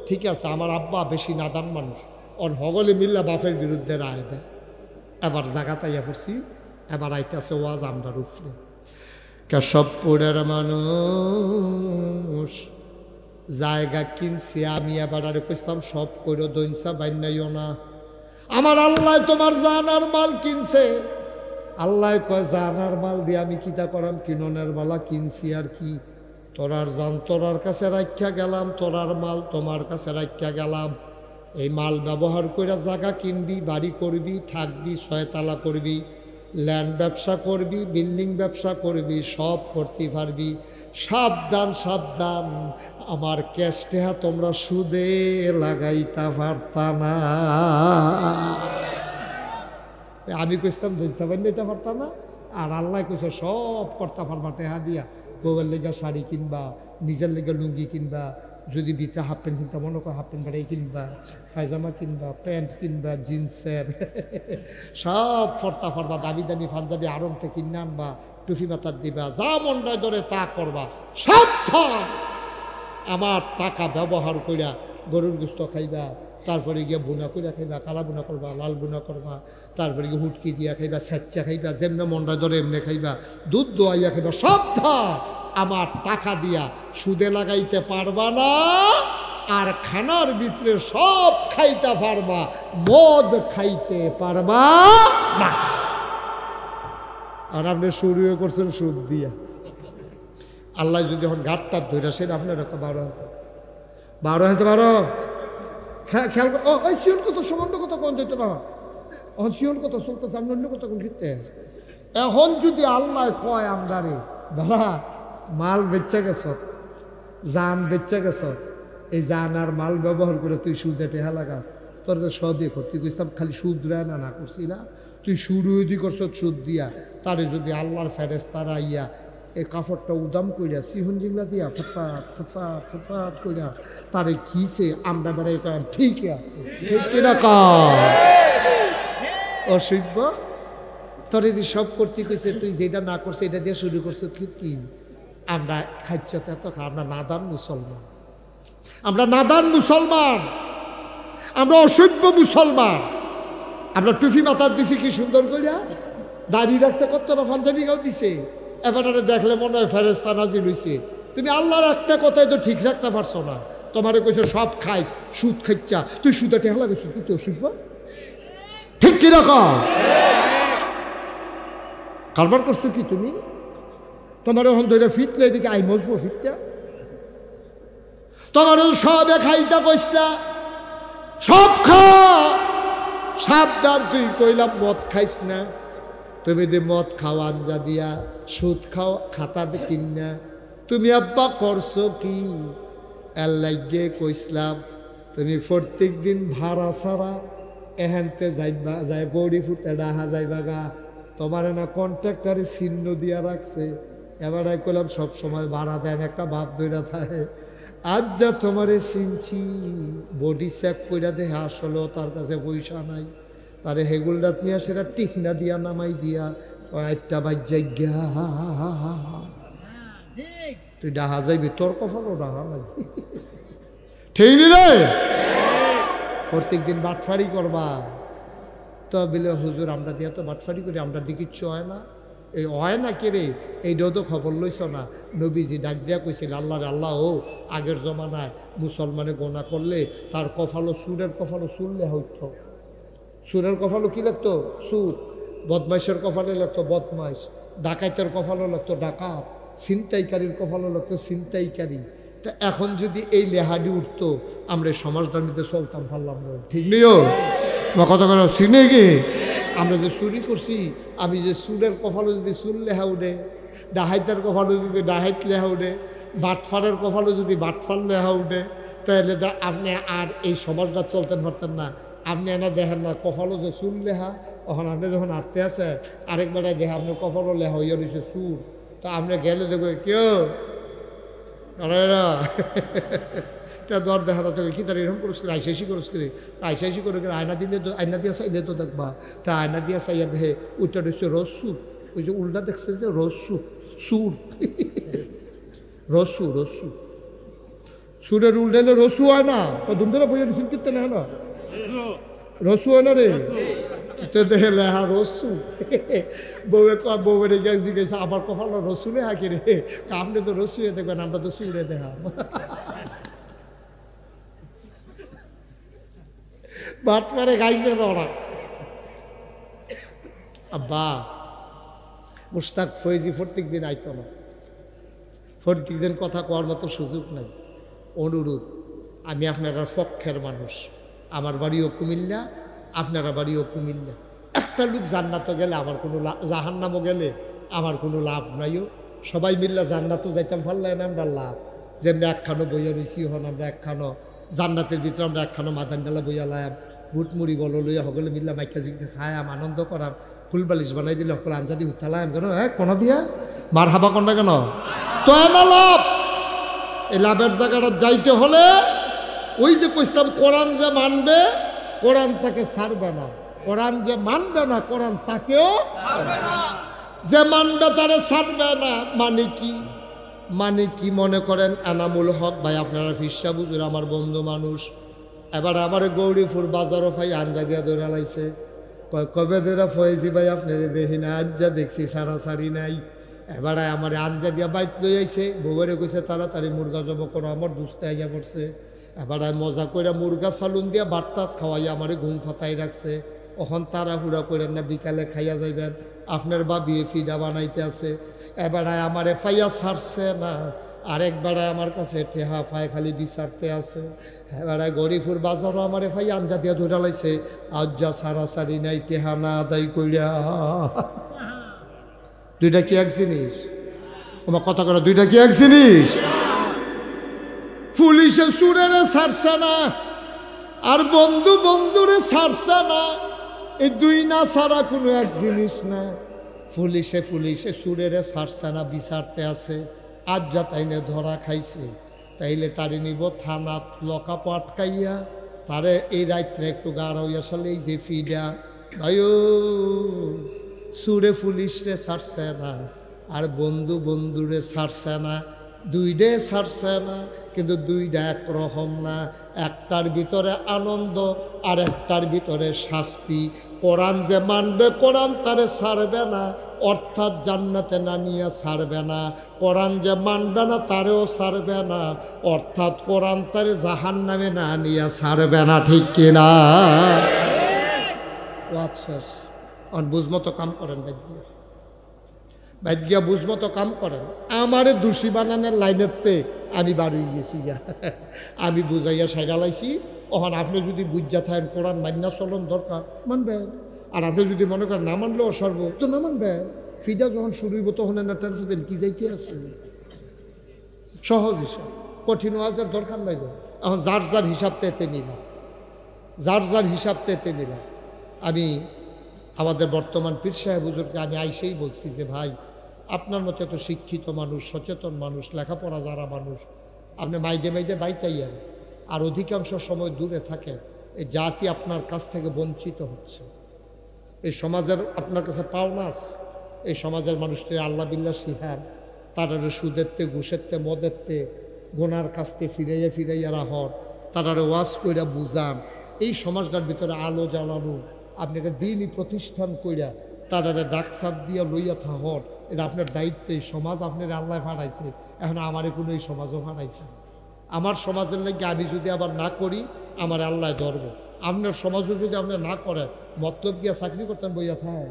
ঠিক আছে আমার আব্বা বেশি নাদান মানুষ, অন হগলে মিল্লা বাপের বিরুদ্ধে রায় দেয়। এবার জায়গাতে আইয়া পড়ছি, এবার আইতেছে ওয়াজ আমরার উপরে। কেশবপুরের মানুষ জায়গা কিনছি, আমি এবার আরে কইতাম সব কইরো দৈনসা বাইনাইও না, আমার আল্লাহ তোমার জানার মাল কিনছে। আল্লাহ কয় জানার মাল দিয়ে আমি কিতা করাম, কিননের মালা কিনছি আর কি, তোরার জান তোরার কাছে রাখিয়া গেলাম, তোরার মাল তোমার কাছে রাখিয়া গেলাম, এই মাল ব্যবহার করে জায়গা কিনবি, বাড়ি করবি, থাকবি, 6 তালা করবি, ল্যান্ড ব্যবসা করবি, বিল্ডিং ব্যবসা করবি, সব করতে পারবি। সাবধান সাবধান আমার ক্যাশ টেহা তোমরা সুদে লাগাইতে পারতা না। আমি কইতাম দৈনসা বাই নিতে পারতা না, আর আল্লাহ কইছে সব করতে পারবা টেহা দিয়া, বউয়ের লেগা শাড়ি কিনবা, নিজের লেগা লুঙ্গি কিনবা, যদি ভিতরে হাফ প্যান্ট কিনতা মনে করো হাফ প্যান্ট বাড়াই কিনবা, পায়জামা কিনবা, প্যান্ট কিনবা, জিন্সের সব ফর্তা ফরবা, দামি দামি পাঞ্জাবি আড়ংতে কিনে আনবা, টুপি মাথার দিবা, যা মন্ডায় ধরে তা করবা। সাবধান আমার টাকা ব্যবহার কইরা গরুর গোস্ত খাইবা, তারপরে গিয়ে বোনা কইরা খাইবা, কালা বোনা করবা, লাল বোনা করবা, তারপরে গিয়ে হুটকি দিয়া খাইবা, স্যাচ্চা খাইবা, যেমনে মন্ডায় ধরে এমনি খাইবা, দুধ দোয়াইয়া খাইবা। সাবধান আমার টাকা দিয়া সুদে লাগাইতে পারবা না, আর খানার ভিতরে সব খাইতে পারবা, মদ খাইতে পারবা না। আর আপনি শুরু করছেন সুদ দিয়া। আল্লাহ যদি এখন ঘাটটা ধরে সেটা আপনার 12 হাতে 12 খেয়াল ওই শিওর কত সমান কত কোন দিতে না, এখন শিওর কত চলতেছে, আপনি অন্য কত কোন খেতে। এখন যদি আল্লাহ কয় আমরা রে বাবা মাল বেচা গেছ, জান বেচা গেছ, এই জান আর মাল ব্যবহার করে তুই সুদে টেহা লাগাস, তোর তো সবই কর, তুই কইতাম খালি সুদ রে না করছি না, তুই শুরু দি করছ সুদ দিয়া। তারে যদি আল্লাহর ফেরেশতারা আইয়া এই কাপড়টা উদাম কইরা সিহন জিংলা দিয়া ফটফাট ফটফাট ফটফাট কইরা তারে খিসে আমরা বেড়াই কম ঠিকই আছে, ঠিক কিনা অসভ্য তোর যদি সব করতে কইছে, তুই যেটা না করছে এটা দিয়ে শুরু করছো কি। আমরা খাইতে এত আমরা নাদান মুসলমান, আমরা নাদান মুসলমান, আমরা অসভ্য মুসলমান। আমরা টুপি মাথার দিছি কি সুন্দর কইরা, দাঁড়িয়ে রাখছে, কতটা পাঞ্জাবি গাও দিছে, এবারে দেখলে মনে হয় ফেরেশতা নাজিল হইছে। তুমি আল্লাহর একটা কথাই তো ঠিক রাখতে পারছো না, তোমারে কইছো সব খাইস, সুদ খাইছা, তুই সুদে টেহা লাগাইছ, তুই তো অসভ্য, ঠিক কিরকম কারবার করছো কি তুমি। তোমার এখন ধরে ফিটলে এদিকে আই মজবো ফিটটা, তোমার সবে খাইতে কইস না, সব খা, সাবধান তুই কইলাম মদ খাইস না। তুমি যে মদ খাও আঞ্জা দিয়া, সুদ খাও খাতা কিন না, তুমি আব্বা করছো কি? এর লাগে কইসলাম তুমি প্রত্যেক দিন ভাড়া ছাড়া এহেনতে যাইবা, যাই গৌরী ফুটে ডাহা যাইবা গা। তোমার না কন্ট্রাক্টারে চিহ্ন দিয়া রাখছে, এবার কইলাম সব সময় ভাড়া দেন, একটা ভাব দইরা থাকে। আজ যা তোমারে চিনছি, বডি চেক কইরা দেখে আসলেও তার কাছে পয়সা নাই, তারে হেগুলডাত নিয়ে সেটা টিকনা দিয়া নামাই দিয়া একটা বাজ্যাই গা, তুই ডাহা যাইবি, তোর কপালও ডাহা নাই। ঠিক নি রে? প্রত্যেক দিন বাটফারি করবা তো বলে হুজুর আমরা দিয়া তো বাটফারি করি, আমরা দিয়ে কিচ্ছু হয় না। এই হয় না কে রে? এইটাও তো খবর লইছ না? নবীজি ডাক দিয়া কইছিল আল্লাহ রে আল্লাহ, ও আগের জমানায় মুসলমানে গোনা করলে তার কপালও সুরের কপালও চুললে হইতো। সুরের কপালও কি লাগতো? সুর। বদমাইশের কপালে লাগতো বদমাইশ, ডাকাইতের কপালও লাগতো ডাকাত, ছিনতাইকারীর কপালও লাগতো ছিনতাইকারী। তা এখন যদি এই লেহাডি উঠতো, আমরা সমাজটার মধ্যে চলতাম পারলাম না। ঠিক নিও বা কথা কথা চিনে কি? আমরা যে চুরি করছি, আমি যে সুরের কপালও যদি সুর লেহা উঠে, ডাহাইতের কপালও যদি ডাহাইত লেহা উঠে, বাটফারের কপালও যদি বাটফার লেহা উঠে, তাহলে আপনি আর এই সমাজটা চলতেন পারতেন না। আপনি এনা দেখেন না কপালও যে সুর লেহা, তখন আপনি যখন আটতে আছে আরেকবারে দেখে আপনার কপালও লেহা হইয়া রয়েছে সুর। তো আমরা গেলে দেখবো কেউ দর দেখা তোকে কি তার এরকম করিস, আইসাইসি করিস রে, আইসাইসি করে আয়না দিলে তো, আয়না দিয়া চাইলে তো দেখবা, তা আয়না দিয়া চাইয়া দেখে ওইটা রয়েছে রসু, ওই যে উল্টা দেখছে যে রসু, সুর, রসু, রসু, সুরের উল্টাইলে রসু হয় না। ধুমধারা বইয়া দিচ্ছেন কীর্তন হয় না, রসু হয় না রে? তো দেখে লেহা রসু। বউয়ে বউয়ের জিজ্ঞেস আবার কপাল রসু লেহা কি রে? আপনি তো রসুয়ে দেখবেন, আমরা তো সুরে দেখা। বাট মারে গাইছে ওরা। আব্বা মুশতাক ফয়েজি প্রত্যেক দিন আইতো না, প্রত্যেক দিন কথা কওয়ার মতো সুযোগ নাই। অনুরোধ, আমি আপনারা পক্ষের মানুষ, আমার বাড়িও কুমিল্লা, আপনারা বাড়িও কুমিল্লা। একটা লোক জান্নাতও গেলে আমার কোনো জাহান্নামও গেলে আমার কোনো লাভ নাইও। সবাই মিল্লা জান্নাতও যাইতাম পারলাই না আমরা লাভ। যেমনি একখানো বইয়া রয়েছি, হন আমরা একখানো জান্নাতের ভিতরে আমরা একখানো মাদান ডালা বইয়া লাম, বুট মুড়ি বলো লইয়া সকলে মিল্লা মাইকা জুইকে খায়াম, আনন্দ করাম, ফুলবালিশ বানাই দিলে সকলে আঞ্জা দিয়ে উঠালাম কেন, হ্যাঁ কোনো দিয়া মার হাবা কন্যা কেন? তো এনা লাভ। এই লাভের জায়গাটা যাইতে হলে ওই যে কইতাম কোরআন যে মানবে, কোরআন তাকে ছাড়বে না, কোরআন যে মানবে না, কোরআন তাকেও ছাড়বে না। যে মানবে তারে ছাড়বে না মানে কি? মানে কি মনে করেন? এনামুল হক ভাই, আপনারা ফিরসা বুঝুন, আমার বন্ধু মানুষ। এবার আমার গৌরীপুর বাজারও ভাই আঞ্জা দিয়া ধরে লাইছে, কবে ধরে ফয়েজি ভাই আপনার দেখি না, আঞ্জা দেখছি সারাসারি নাই। এবারে আমার আঞ্জা দিয়া বাইত লই আইছে, বউরে কইছে তাড়াতাড়ি মুরগা জব করো, আমার দুস্তে আইয়া পড়ছে। এবারে মজা করে মুরগা সালুন দিয়া ভাত খাওয়াইয়া আমারে ঘুম ফাতাই রাখছে। ওখান তাড়াহুড়া করেন না, বিকালে খাইয়া যাইবেন, আপনার বাবিয়ে ফিডা বানাইতে আছে। এবারে আমারে ফাইয়া ছাড়ছে না, আরেকবারে আমার কাছে টেহা ফায় খালি বিচারতে আছে। এবারে গরিপুর বাজারও আমারে ফাই আঞ্জা দিয়া ধরে লাইছে, আজ্জা সারাসারি নাই, টেহা না আদায় কইরা। দুইটা কি এক জিনিস? তোমার কথা করে দুইটা কি এক জিনিস? পুলিশে সুরেরে ছাড়ছে না, আর বন্ধু বন্ধুরে ছাড়ছে না। এই দুই না ছাড়া কোনো এক জিনিস না। পুলিশে সুরেরে ছাড়ছে না, বিচারতে আছে। আজ যা তাইনে ধরা খাইছে, তাইলে তারে নিব থানাত লকাপ আটকাইয়া, তারে এই রাত্রে একটু গাড়া হইয়া সালে এই যে ফিডা ভাইও সুরে পুলিশরে ছাড়ছে না, আর বন্ধু বন্ধুরে ছাড়ছে না। দুইটাই ছাড়ছে না, কিন্তু দুইটা একরকম না। একটার ভিতরে আনন্দ, আর একটার ভিতরে শাস্তি। কোরআন যে মানবে, কোরআন তারে ছাড়বে না, অর্থাৎ জান্নাতে না নিয়ে ছাড়বে না। কোরআন যে মানবে না, তারেও ছাড়বে না, অর্থাৎ কোরআন তারে জাহান্নামে না নিয়ে ছাড়বে না। ঠিক কিনা? ওয়াজ শেষ, বুঝমতো কাম করেন। বাইক গিয়া বুঝমতো কাম করেন। আমারে দোষী বানানোর লাইনেতে আমি বাড়ি গেছি গা, আমি বুঝাইয়া সাইডা লাইছি। ওখানে আপনি যদি বুঝা থাকেন কোরআন মান্না চলন দরকার মানবেন, আর আপনি যদি মনে করেন না মানলেও সর্ব তো না মানবেন। ফিডা যখন শুরু হইব তখন না টেনশন কি যাইতে আছে, সহজ হিসাব, কঠিন ওয়াজের দরকার নাই। এখন যার যার হিসাব তেতে মিলা, যার যার হিসাব তেতে মিলা। আমি আমাদের বর্তমান পীর সাহেব হুজুরকে আমি আইসেই বলছি যে ভাই, আপনার মতো এত শিক্ষিত মানুষ, সচেতন মানুষ, লেখাপড়া যারা মানুষ, আপনি মাইদে মাইদে বাইতাইয়েন, আর অধিকাংশ সময় দূরে থাকেন। এই জাতি আপনার কাছ থেকে বঞ্চিত হচ্ছে। এই সমাজের আপনার কাছে পাওনা আছে। এই সমাজের মানুষটি আল্লাহ বিল্লাহ শিহান, তারারে সুদেরতে, ঘুষেরতে, মদেরতে, গোনার কাছতে ফিরাইয়া ফিরাইয়া রাহর, তারারে ওয়াজ কইরা বুঝান। এই সমাজটার ভিতরে আলো জ্বালানো, আপনি একটা দিনই প্রতিষ্ঠান কইরা তারারে ডাক সাপ দিয়া লইয়া থাহর, এটা আপনার দায়িত্ব। এই সমাজ আপনার আল্লাহ ফাটাইছে, এখন আমারে কোনো এই সমাজও ফাটাইছে। আমার সমাজের লাগে আমি যদি আবার না করি, আমার আল্লাহ ধরব। আপনার সমাজও যদি আপনি না করেন, মতলব গিয়া চাকরি করতেন বইয়া থায়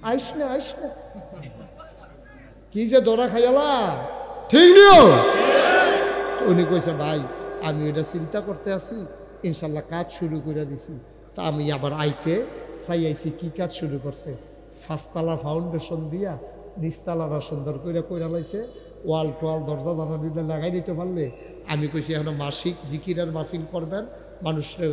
আইস না, আইস না, কি যে দৌড়া খাইয়ালা, ঠিক নিও। উনি কইছে ভাই আমি এটা চিন্তা করতে আছি, ইনশাল্লাহ কাজ শুরু করে দিছি। তা আমি আবার আইতে চাই আইছি। কি কাজ শুরু করছে? 5 তলা ফাউন্ডেশন দিয়া নিচতলাটা সুন্দর করে কইরা লাইছে, ওয়াল টোয়াল দরজা জানা দিলে লাগাই দিতে পারলে। আমি কইছি এখন মাসিক জিকিরের মাহফিল করবেন, মানুষের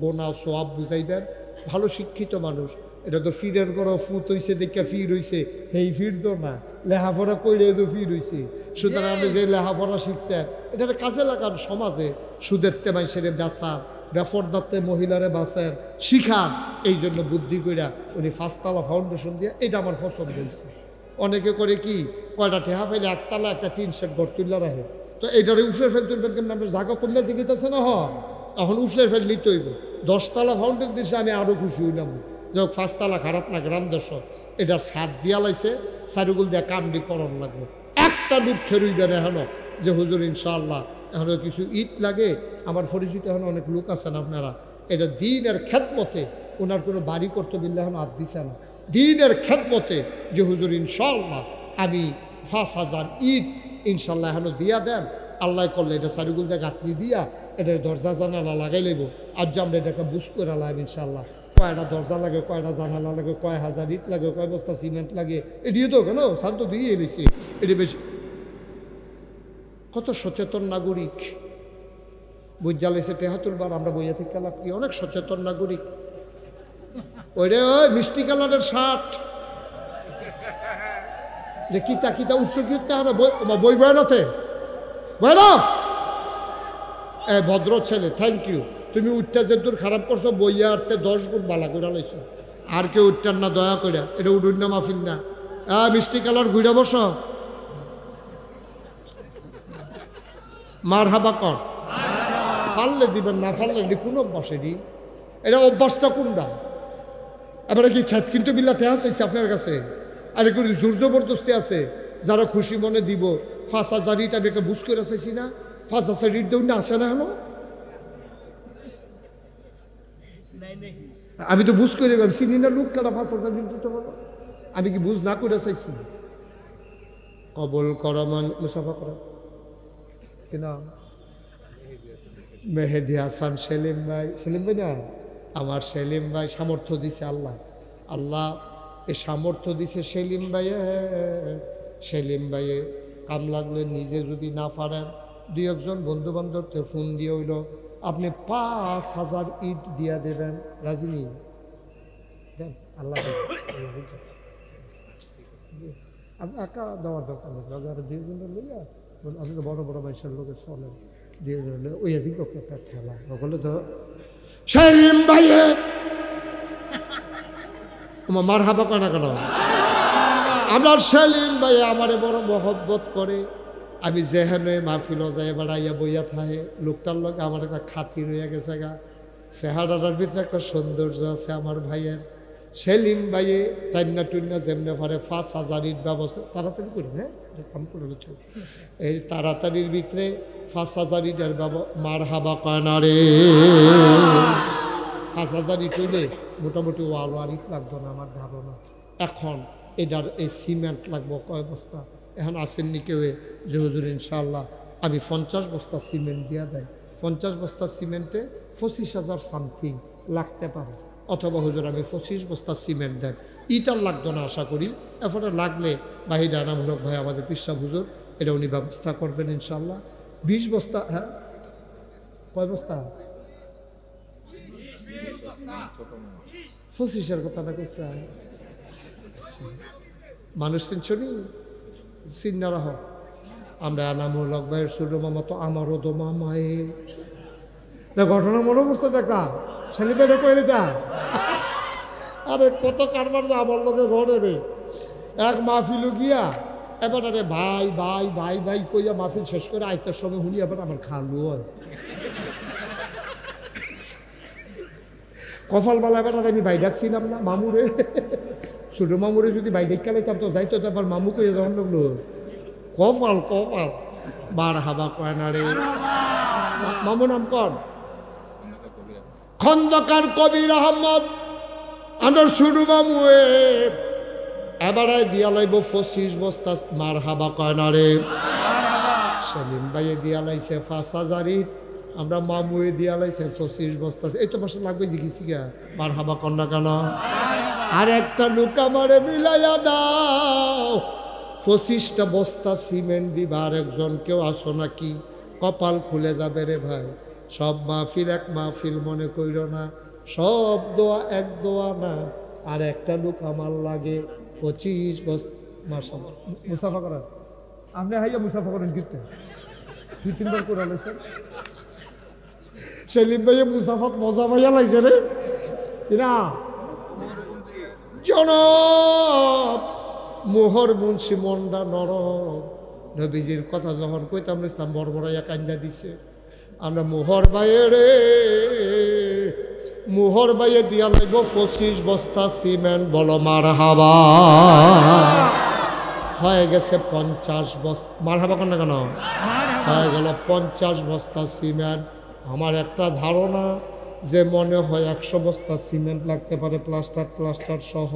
গোনা সোয়াব বুঝাইবেন। ভালো শিক্ষিত মানুষ, এটা তো ফিরের ঘর ফুত হইছে দেখা ফির হইছে, সেই ফির তো না, লেখাপড়া কইরে তো ফির হইছে। সুতরাং আপনি যে লেখাপড়া শিখছেন এটা কাজে লাগান। সমাজে সুদেরতে মানুষের বেচা, বেফরদাতে মহিলারে বাঁচেন, শিখান। এই জন্য বুদ্ধি কইরা উনি 5 তলা ফাউন্ডেশন দিয়ে, এটা আমার পছন্দ হয়েছে। অনেকে করে কি, কয়টা টেহা পাইলে 1 তলা একটা টিন শেড ঘর তুললা রাখে, তো এইটারে উফরে ফেল তুলবেন কেন? আপনার জায়গা কমে জিগিতেছে না, এখন উফরে ফেল নিতে হইব। 10 তলা ফাউন্ডেশন দিয়েছে, আমি আরও খুশি হইলাম। যাই 5 তলা খারাপ না, গ্রাম দেশ এটার ছাদ দিয়া লাইছে, চারিগুল দিয়ে কামড়ি করণ লাগবে। একটা দুঃখ খেরুইবেন এখনো যে হুজুর ইনশাআল্লাহ এখনো কিছু ইট লাগে। আমার পরিচিত এখন অনেক লোক আছেন আপনারা, এটা দিনের খেদমতে, ওনার কোনো বাড়ি করতে বিল্লে এখন হাত দিছে না, দিনের খেদমতে যে হুজুর ইনশাআল্লাহ আমি 5,000 ইট ইনশাল্লাহ এখনো দিয়া দেন। আল্লাহ করলে এটা চারিগুল দিয়ে গাঁথনি দিয়া এটা দরজা জানালা লাগাই লইব। আর যে আমরা এটা একটা বুঝ করে লাগাইব ইনশাল্লাহ। কয়টা দরজা লাগে, কয়টা জানালা লাগে, কয় হাজার ইট লাগে, কয় বস্তা সিমেন্ট লাগে, এটিও তো কেন শান্ত দিয়ে এনেছি। এটি বেশি কত সচেতন নাগরিক বুঝা লাইছে টেহা তুলবার, আমরা বইয়া থেকে লাভ কি? অনেক সচেতন নাগরিক। ওই রে ওই মিষ্টি কালারের শার্ট রে, কিতা কিতা উৎস কি বই বয়নাতে বয়না। ভদ্র ছেলে, থ্যাংক ইউ। তুমি উঠটা যে দূর খারাপ করছো, বইয়া আটতে 10 গুণ বালা করে লাইছো। আর কেউ উঠটার না, দয়া করে, এটা উঠুন না, মাফিন না। মিষ্টি কালার ঘুরে বস, মার হাবা কর। ফাললে দিবেন না, ফাললে কোনো অভ্যাসেরই। এটা অভ্যাসটা কোনটা? এবারে কি খেত কিন্তু বিল্লাতে আছে আপনার কাছে? আর একটু জোর জবরদস্তি আছে, যারা খুশি মনে দিব। 5,000 ইট আমি একটা বুঝ করে চাইছি না, 5,000 ইট দেউন না, আসে না হলো। আমি তো বুঝ করে চিনি না লোক কারা 5,000 ইট দিতে পারবো। আমি কি বুঝ না করে চাইছি? কবল করা মুসাফা করা কিনা মেহেদি হাসান সেলিম ভাই, সেলিম ভাই না আমার সেলিম ভাই, সামর্থ্য দিছে আল্লাহ। আল্লাহ এ সামর্থ্য দিছে সেলিম ভাইয়ে। সেলিম ভাইয়ে কাম লাগলে নিজে যদি না পারেন, 2-1 বন্ধু বান্ধবকে ফোন দিয়ে হইল আপনি 5,000 ইট দিয়া দেবেন, রাজি নেই? দেন, আল্লাহ আপনি একা দেওয়ার দরকার নেই। বাজারে 2 জন লইয়া, আপনি তো বড় বড় বয়সের লোকের চলেন, 2 জন ওই এদিকে একটা ঠেলা বলে তো সেলিম ভাইয়ে আমার মার হাবা করে না কেন? আমার সেলিম ভাই আমারে বড় মহব্বত করে। আমি যেহেনে মাহফিল যাই বেড়াইয়া বইয়া থাকে, লোকটার লোক আমার একটা খাতির হইয়া গেছে গা। চেহারাটার ভিতরে একটা সৌন্দর্য আছে আমার ভাইয়ের। সেলিম ভাইয়ে টান্না টুন্না যেমনে পারে 5,000 ইট ব্যবস্থা তাড়াতাড়ি করি, হ্যাঁ কাম করে এই তাড়াতাড়ির ভিতরে 5,000 ইটের মার হাবা কয় না রে। 5,000 ইট হইলে মোটামুটি ওয়াল ইট লাগতো না আমার ধারণা। এখন এটার এই সিমেন্ট লাগবো কয় বস্তা? এখন আসেননি কেউ যে হুজুর ইনশাআল্লাহ আমি 50 বস্তা সিমেন্ট দিয়া দেয়। 50 বস্তা সিমেন্টে 25,000 সামথিং লাগতে পারে, অথবা হুজুর আমি 25 বস্তা সিমেন্ট দেন। ইটার লাগতো না আশা করি। এরপরে লাগলে বাহিরা নামূলক ভাই আমাদের পিসাব হুজুর এটা উনি ব্যবস্থা করবেন ইনশাআল্লাহ। 20 বস্তা, হ্যাঁ কয় বস্তা? 25-এর কথা না কইছে। মানুষ চিনছনি চিন্না রাহ। আমরা নামূলক ভাইয়ের ছোট মামা তো আমারও তো মামায়ে ঘটনা মনে করছে দেখা ছেলেপেটে কইলে তা আরে কত কারবার আমার লোকে ঘরে রে। এক মাহফিল গিয়া এবার আরে ভাই ভাই ভাই ভাই কইয়া মাহফিল শেষ করে আইতার সময় শুনি এবার আমার খালু হয় কপাল বালা। এবার আমি ভাই ডাকছিলাম না মামুরে, ছোট মামুরে যদি ভাই ডাক্কা লাইতাম তো যাইতো, তারপর মামু কইয়া যখন লাগলো কপাল কপাল মার হাবা কয় না রে। মামু নাম কর খন্দকার কবির আহমদ আমার ছোট মামু এবারে দিয়া লাইব 25 বস্তা মার হাবা কয় না রে। সেলিম ভাইয়ে দিয়া লাইছে 5,000 ইট, আমরা মামুয়ে দিয়া লাইছে 25 বস্তা। এই তো মাসে লাগবে জিগিছি গা মার হাবা কর না কেন? আর একটা লোক আমারে মিলাইয়া দাও 25টা বস্তা সিমেন্ট দিবা। আর একজন কেউ আসো নাকি? কপাল খুলে যাবে রে ভাই। সব মাহফিল এক মাহফিল মনে কইর না, সব দোয়া এক দোয়া না। আর একটা লোক আমার লাগে 25 বস্তা। মাশাআল্লাহ মুসাফা করেন আপনি, হাইয়া মুসাফা করেন কিন্তু 2-3 বার করে লাইছেন। সেলিম ভাইয়া মুসাফাত মজা ভাইয়া লাইছে রে কিনা জনাব মোহর মুন্সি মন্ডা নরম। নবীজির কথা যখন কইতাম ইসলাম বড়বড়াইয়া কান্দা দিছে। আমরা মোহর বাইয়ে রে মোহর বাইয়ে দিয়া লাগব 25 বস্তা সিমেন্ট। বলো মার হাবা। হয়ে গেছে 50 বস্তা। মার হাবা কেন কেন হয়ে গেল 50 বস্তা সিমেন্ট। আমার একটা ধারণা যে মনে হয় 100 বস্তা সিমেন্ট লাগতে পারে প্লাস্টার সহ।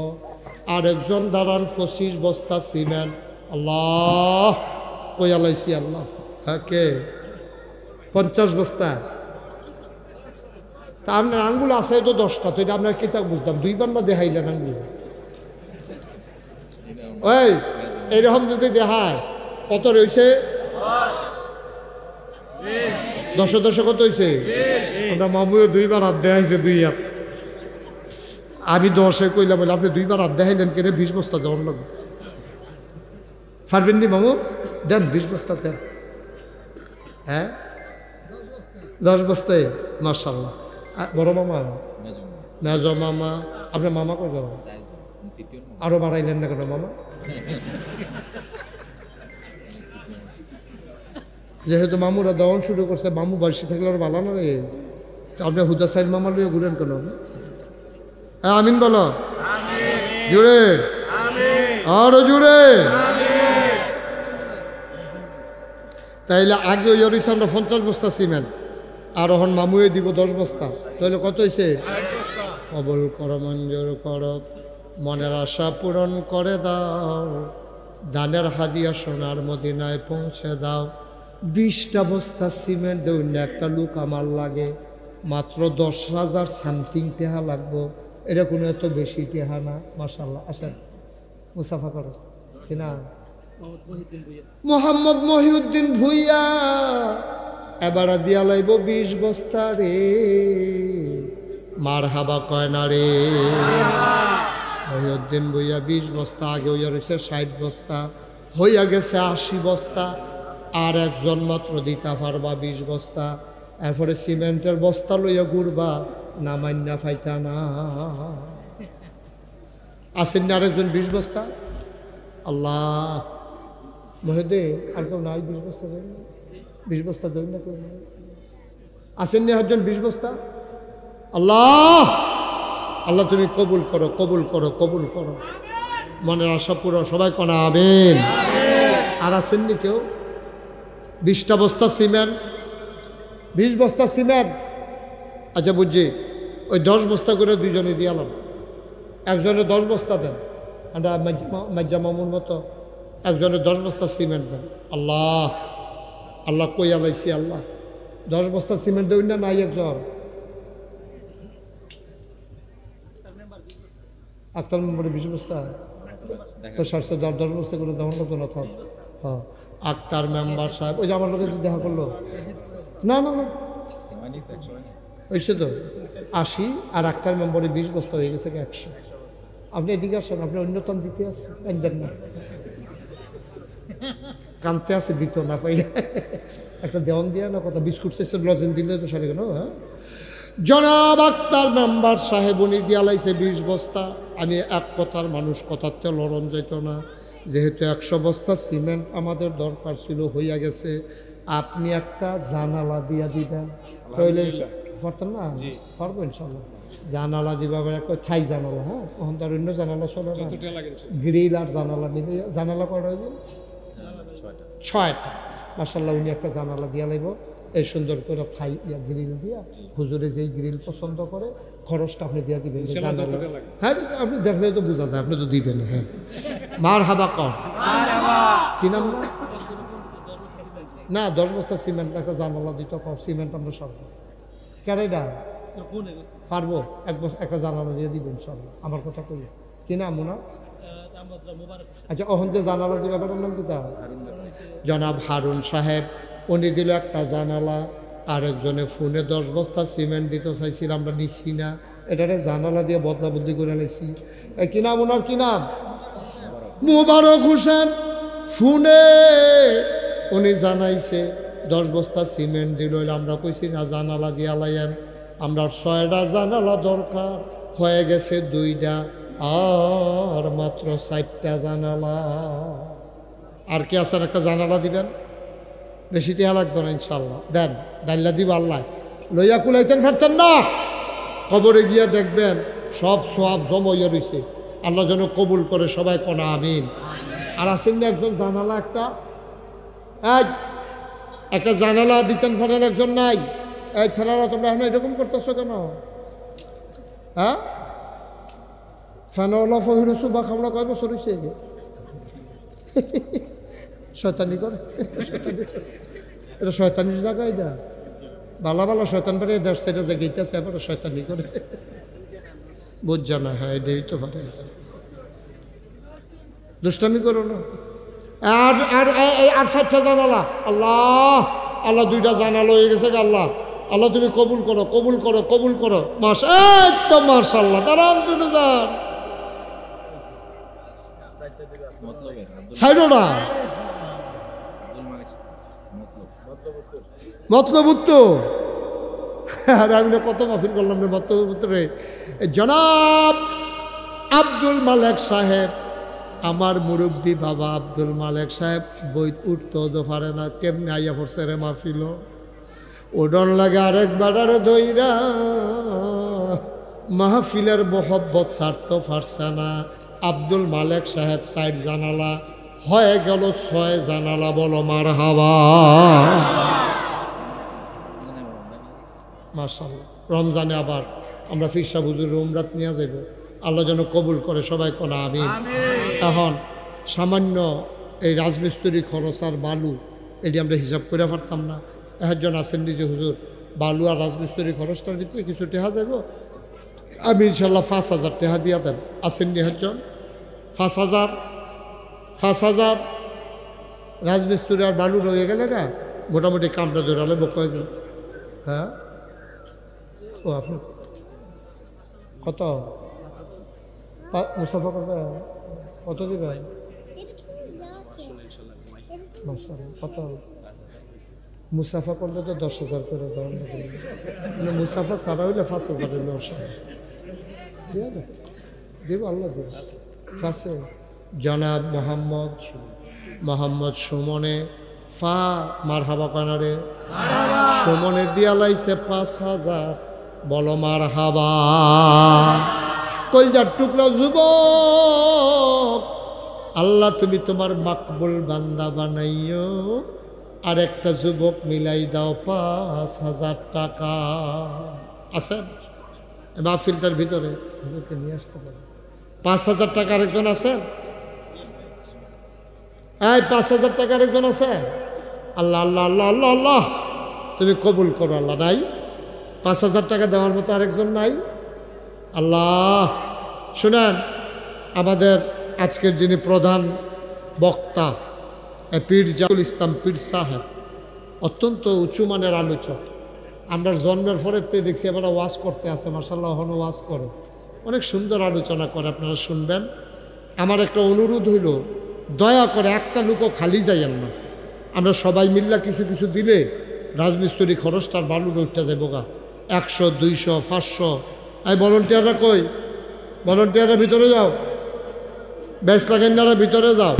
আর একজন দাঁড়ান 25 বস্তা সিমেন্ট। আল্লাহ কইয়া লাইছি আল্লাহ কে 50 বস্তা। তা আপনার আঙ্গুল আছে তো 10টা, তো এটা আপনার কিতাব বুঝতাম 2 বার না দেখাইলেন আঙ্গুল। ওই এইরকম যদি দেখায় কত রয়েছে? 10 কত হয়েছে? আমরা মামুয়ে 2 বার হাত দেখাইছে 2 হাত। আমি 10-এ কইলাম বলে আপনি 2 বার হাত দেখাইলেন কেন? 20 বস্তা যেমন লাগবে পারবেন নি মামু? দেন 20 বস্তা দেন। হ্যাঁ 10 বস্তায় মাশাআল্লাহ। বড় মামা মেজ মামা আপনার মামা কই যাও? আরো বাড়াইলেন না কেন মামা? যেহেতু মামুরা দেওয়ান শুরু করছে, মামু বাড়ি থাকলে আর ভালো না রে। আপনি হুদা সাইল মামা লইয়া ঘুরেন কেন? হ্যাঁ আমিন বলো জুড়ে আরো জুড়ে। তাইলে আগে ওই আমরা 50 বস্তা সিমেন্ট, আর এখন মামুয়ে দিব 10 বস্তা। তাহলে কত হয়েছে? কবুল করো মঞ্জুর করো, মনের আশা পূরণ করে দাও, দানের হাদিয়া সোনার মদিনায় পৌঁছে দাও। 20টা বস্তা সিমেন্ট দেউন না, একটা লোক আমার লাগে মাত্র 10,000 সামথিং টেহা লাগবো। এটা কোনো এত বেশি টেহা না। মাশাআল্লাহ আসেন মুসাফা করো কিনা। মোহাম্মদ মহিউদ্দিন ভুইয়া এবারে দিয়া লাইব 20 বস্তা রে। মার হাবা কয় না রে। মহিউদ্দিন ভুইয়া 20 বস্তা, আগে হইয়া রয়েছে 60 বস্তা, হইয়া গেছে 80 বস্তা। আর একজন মাত্র দিতা পারবা 20 বস্তা। এরপরে সিমেন্টের বস্তা লইয়া ঘুরবা, না মান্না ফাইতা না। আসেন না আরেকজন 20 বস্তা? আল্লাহ মহিদে আর কেউ নাই 20 বস্তা দেন? 20 বস্তা দেন না কেউ? আসেন না একজন 20 বস্তা? আল্লাহ আল্লাহ তুমি কবুল করো, কবুল করো, কবুল করো। মনের আশা পুরো সবাই কোনা আমিন। আর আসেননি কেউ? 20টা বস্তা সিমেন্ট, 20 বস্তা সিমেন্ট। আচ্ছা বুঝছি, ওই 10 বস্তা করে দুইজনে দিয়ালাম, একজনে 10 বস্তা দেন, আমরা মাজ্জা মামুর মতো একজনে 10 বস্তা সিমেন্ট দেন। আল্লাহ আল্লাহ কই আলাইছি, আল্লাহ 10 বস্তা সিমেন্ট দেবেন না নাই একজন আক্তার মেম্বারে 20 বস্তা তো 10 বস্তা করে দেওয়ার মতো না থাক। হ্যাঁ আক্তার মেম্বার সাহেব ওই যে আমার লোকের দেখা করলো না না না ওইসে তো 80 আর আক্তার মেম্বারে 20 বস্তা হয়ে গেছে 100। আপনি এদিকে আসেন, আপনি অন্যতম দিতে আসেন দেন না, কানতে আছে দিত না পাইলে একটা দেওয়ান দিয়া না কথা বিস্কুট শেষের লজেন দিলে তো সারি গেল। হ্যাঁ জনাব আক্তার মেম্বার সাহেব উনি দিয়া লাইছে 20 বস্তা। আমি এক কথার মানুষ, কথাতে লড়ন যেত না, যেহেতু 100 বস্তা সিমেন্ট আমাদের দরকার ছিল হইয়া গেছে, আপনি একটা জানালা দিয়া দিবেন তাহলে পারতেন না? পারবো ইনশাল্লাহ। জানালা দিবা একটা থাই জানালা, হ্যাঁ ওখান তার অন্য জানালা চলে না, গ্রিল আর জানালা মিলে জানালা কয়টা হইব? 6টা। মার্শাল্লাহ উনি একটা জানালা দিয়া লাইব এই সুন্দর করে থাই গ্রিল দিয়া, হুজুরে যেই গ্রিল পছন্দ করে খরচটা আপনি দিয়া দিবেন। হ্যাঁ আপনি দেখলে তো বোঝা যায়, আপনি তো দিবেন। হ্যাঁ মার হাবা কর কি নাম না 10 বস্তা সিমেন্ট একটা জানালা দিত কম সিমেন্ট আমরা সব কেরাইডা পারবো একটা জানালা দিয়ে দিবেন সব। আমার কথা কই কি নাম ওনার? আচ্ছা ওখান যে জানালা দিবে ব্যাপার নাম কি? জনাব হারুন সাহেব উনি দিল একটা জানালা, আরেকজনে ফোনে 10 বস্তা সিমেন্ট দিতে চাইছিল, আমরা নিচ্ছি না, এটারে জানালা দিয়ে বদলা বদলি করে নিয়েছি। কি নাম ওনার? কি নাম? মোবারক হোসেন। ফোনে উনি জানাইছে 10 বস্তা সিমেন্ট দিল, আমরা কইছি না জানালা দিয়া লাইয়েন, আমরা 6টা জানালা দরকার, হয়ে গেছে 2টা আর মাত্র 4টা জানালা। আর কি আছেন? একটা জানালা দিবেন, বেশি টিহা লাগতো না ইনশাল্লাহ। দেন ডাইল্লা দিব আল্লাহ লইয়া কুলাইতেন ফেরতেন না, কবরে গিয়া দেখবেন সব সব জমইয়া রয়েছে, আল্লাহ যেন কবুল করে সবাই কোনা আমিন। আর আছেন না একজন জানালা একটা জানালা দিতেন ফেরেন একজন নাই? এই ছেলেরা তোমরা এখন এরকম করতেছো কেন? হ্যাঁ ফ্যানওয়ালা ফহিরসু বা খামলা কয় বছর হয়েছে? শয়তানি করে, এটা শয়তানির জায়গা, এটা ভালো ভালো শয়তান পারে দেশ সেটা যে গেইতেছে এবার শয়তানি করে বুঝছা না। হ্যাঁ এটাই তো পারে, দুষ্টামি করো না। আর আর আর 4টা জানালা, আল্লাহ আল্লাহ 2টা জানালা হয়ে গেছে। আল্লাহ আল্লাহ তুমি কবুল করো কবুল করো কবুল করো। তো মাশাআল্লাহ দাঁড়ান তুমি যান সাইডোটা মতলব উত্তর। আর আমি কত মাহফিল করলাম রে মতলব উত্তরে। জনাব আব্দুল মালেক সাহেব, আমার মুরব্বী বাবা আব্দুল মালেক সাহেব বই উঠতেও তো পারে না, কেমনে আইয়া পড়ছে রে মাহফিল, ওডন লাগে আরেক বাড়ারে দইরা মাহফিলের মোহব্বত ছাড়তে পারছে না। আব্দুল মালেক সাহেব 4 জানালা হয়ে গেল 6 জানালা, বলো মারহাবা। মাশাআল্লাহ রমজানে আবার আমরা ফিরসা হুজুর উমরাত নিয়ে যাইব, আল্লাহ যেন কবুল করে সবাই কোনা আমিন। এখন সামান্য এই রাজমিস্ত্রি খরচ আর বালু এটি আমরা হিসাব করে পারতাম না। একজন আছেন নিজে হুজুর বালু আর রাজমিস্ত্রি খরচটার ভিতরে কিছু টেহা যাব, আমি ইনশাল্লাহ 5,000 টেহা দিয়া দেব। আসেননি একজন 5,000 রাজমিস্ত্রি আর বালু রয়ে গেলে গা মোটামুটি কামটা ধরালে বকয়ে গেল। হ্যাঁ ও আপনি কত মুসাফা করবে? কত দিবে? কত মুসাফা করলে তো 10,000 করে দেওয়া, মুসাফা ছাড়া হইলে 5,000 হইলে দেব আল্লাহ দেব। আছে জনাব মোহাম্মদ সুমনে ফা মারহাবা কানারে সুমনে দিয়া লাইছে 5,000, বলো মারহাবা। কলজার টুকরা যুবক, আল্লাহ তুমি তোমার মাকবুল বান্দা বানাইও, আর একটা যুবক মিলাই দাও 5,000 টাকা। আছেন মাহফিলটার ভিতরে হুজুরকে নিয়ে আসতে পারে। 5,000 টাকা আরেকজন আছেন? এই 5,000 টাকা আরেকজন আছে? আল্লাহ আল্লাহ আল্লাহ আল্লাহ আল্লাহ, তুমি কবুল করো আল্লাহ। নাই 5,000 টাকা দেওয়ার মতো আরেকজন নাই? আল্লাহ। শুনেন, আমাদের আজকের যিনি প্রধান বক্তা পীর জাহুল ইসলাম পীর সাহেব অত্যন্ত উঁচু মানের আলোচক। আমরা জন্মের পরে দেখছি এবার ওয়াজ করতে আসে, মার্শাল্লাহ হন ওয়াজ করে, অনেক সুন্দর আলোচনা করে, আপনারা শুনবেন। আমার একটা অনুরোধ হইল, দয়া করে একটা লোকও খালি যাইয়েন না। আমরা সবাই মিল্লা কিছু কিছু দিলে রাজমিস্ত্রি খরচটার বালুর উঠতে যাবো গা। 100, 200, 500। এই ভলেন্টিয়াররা কই? ভলেন্টিয়াররা ভিতরে যাও, ব্যাস লাগাইনারা ভিতরে যাও।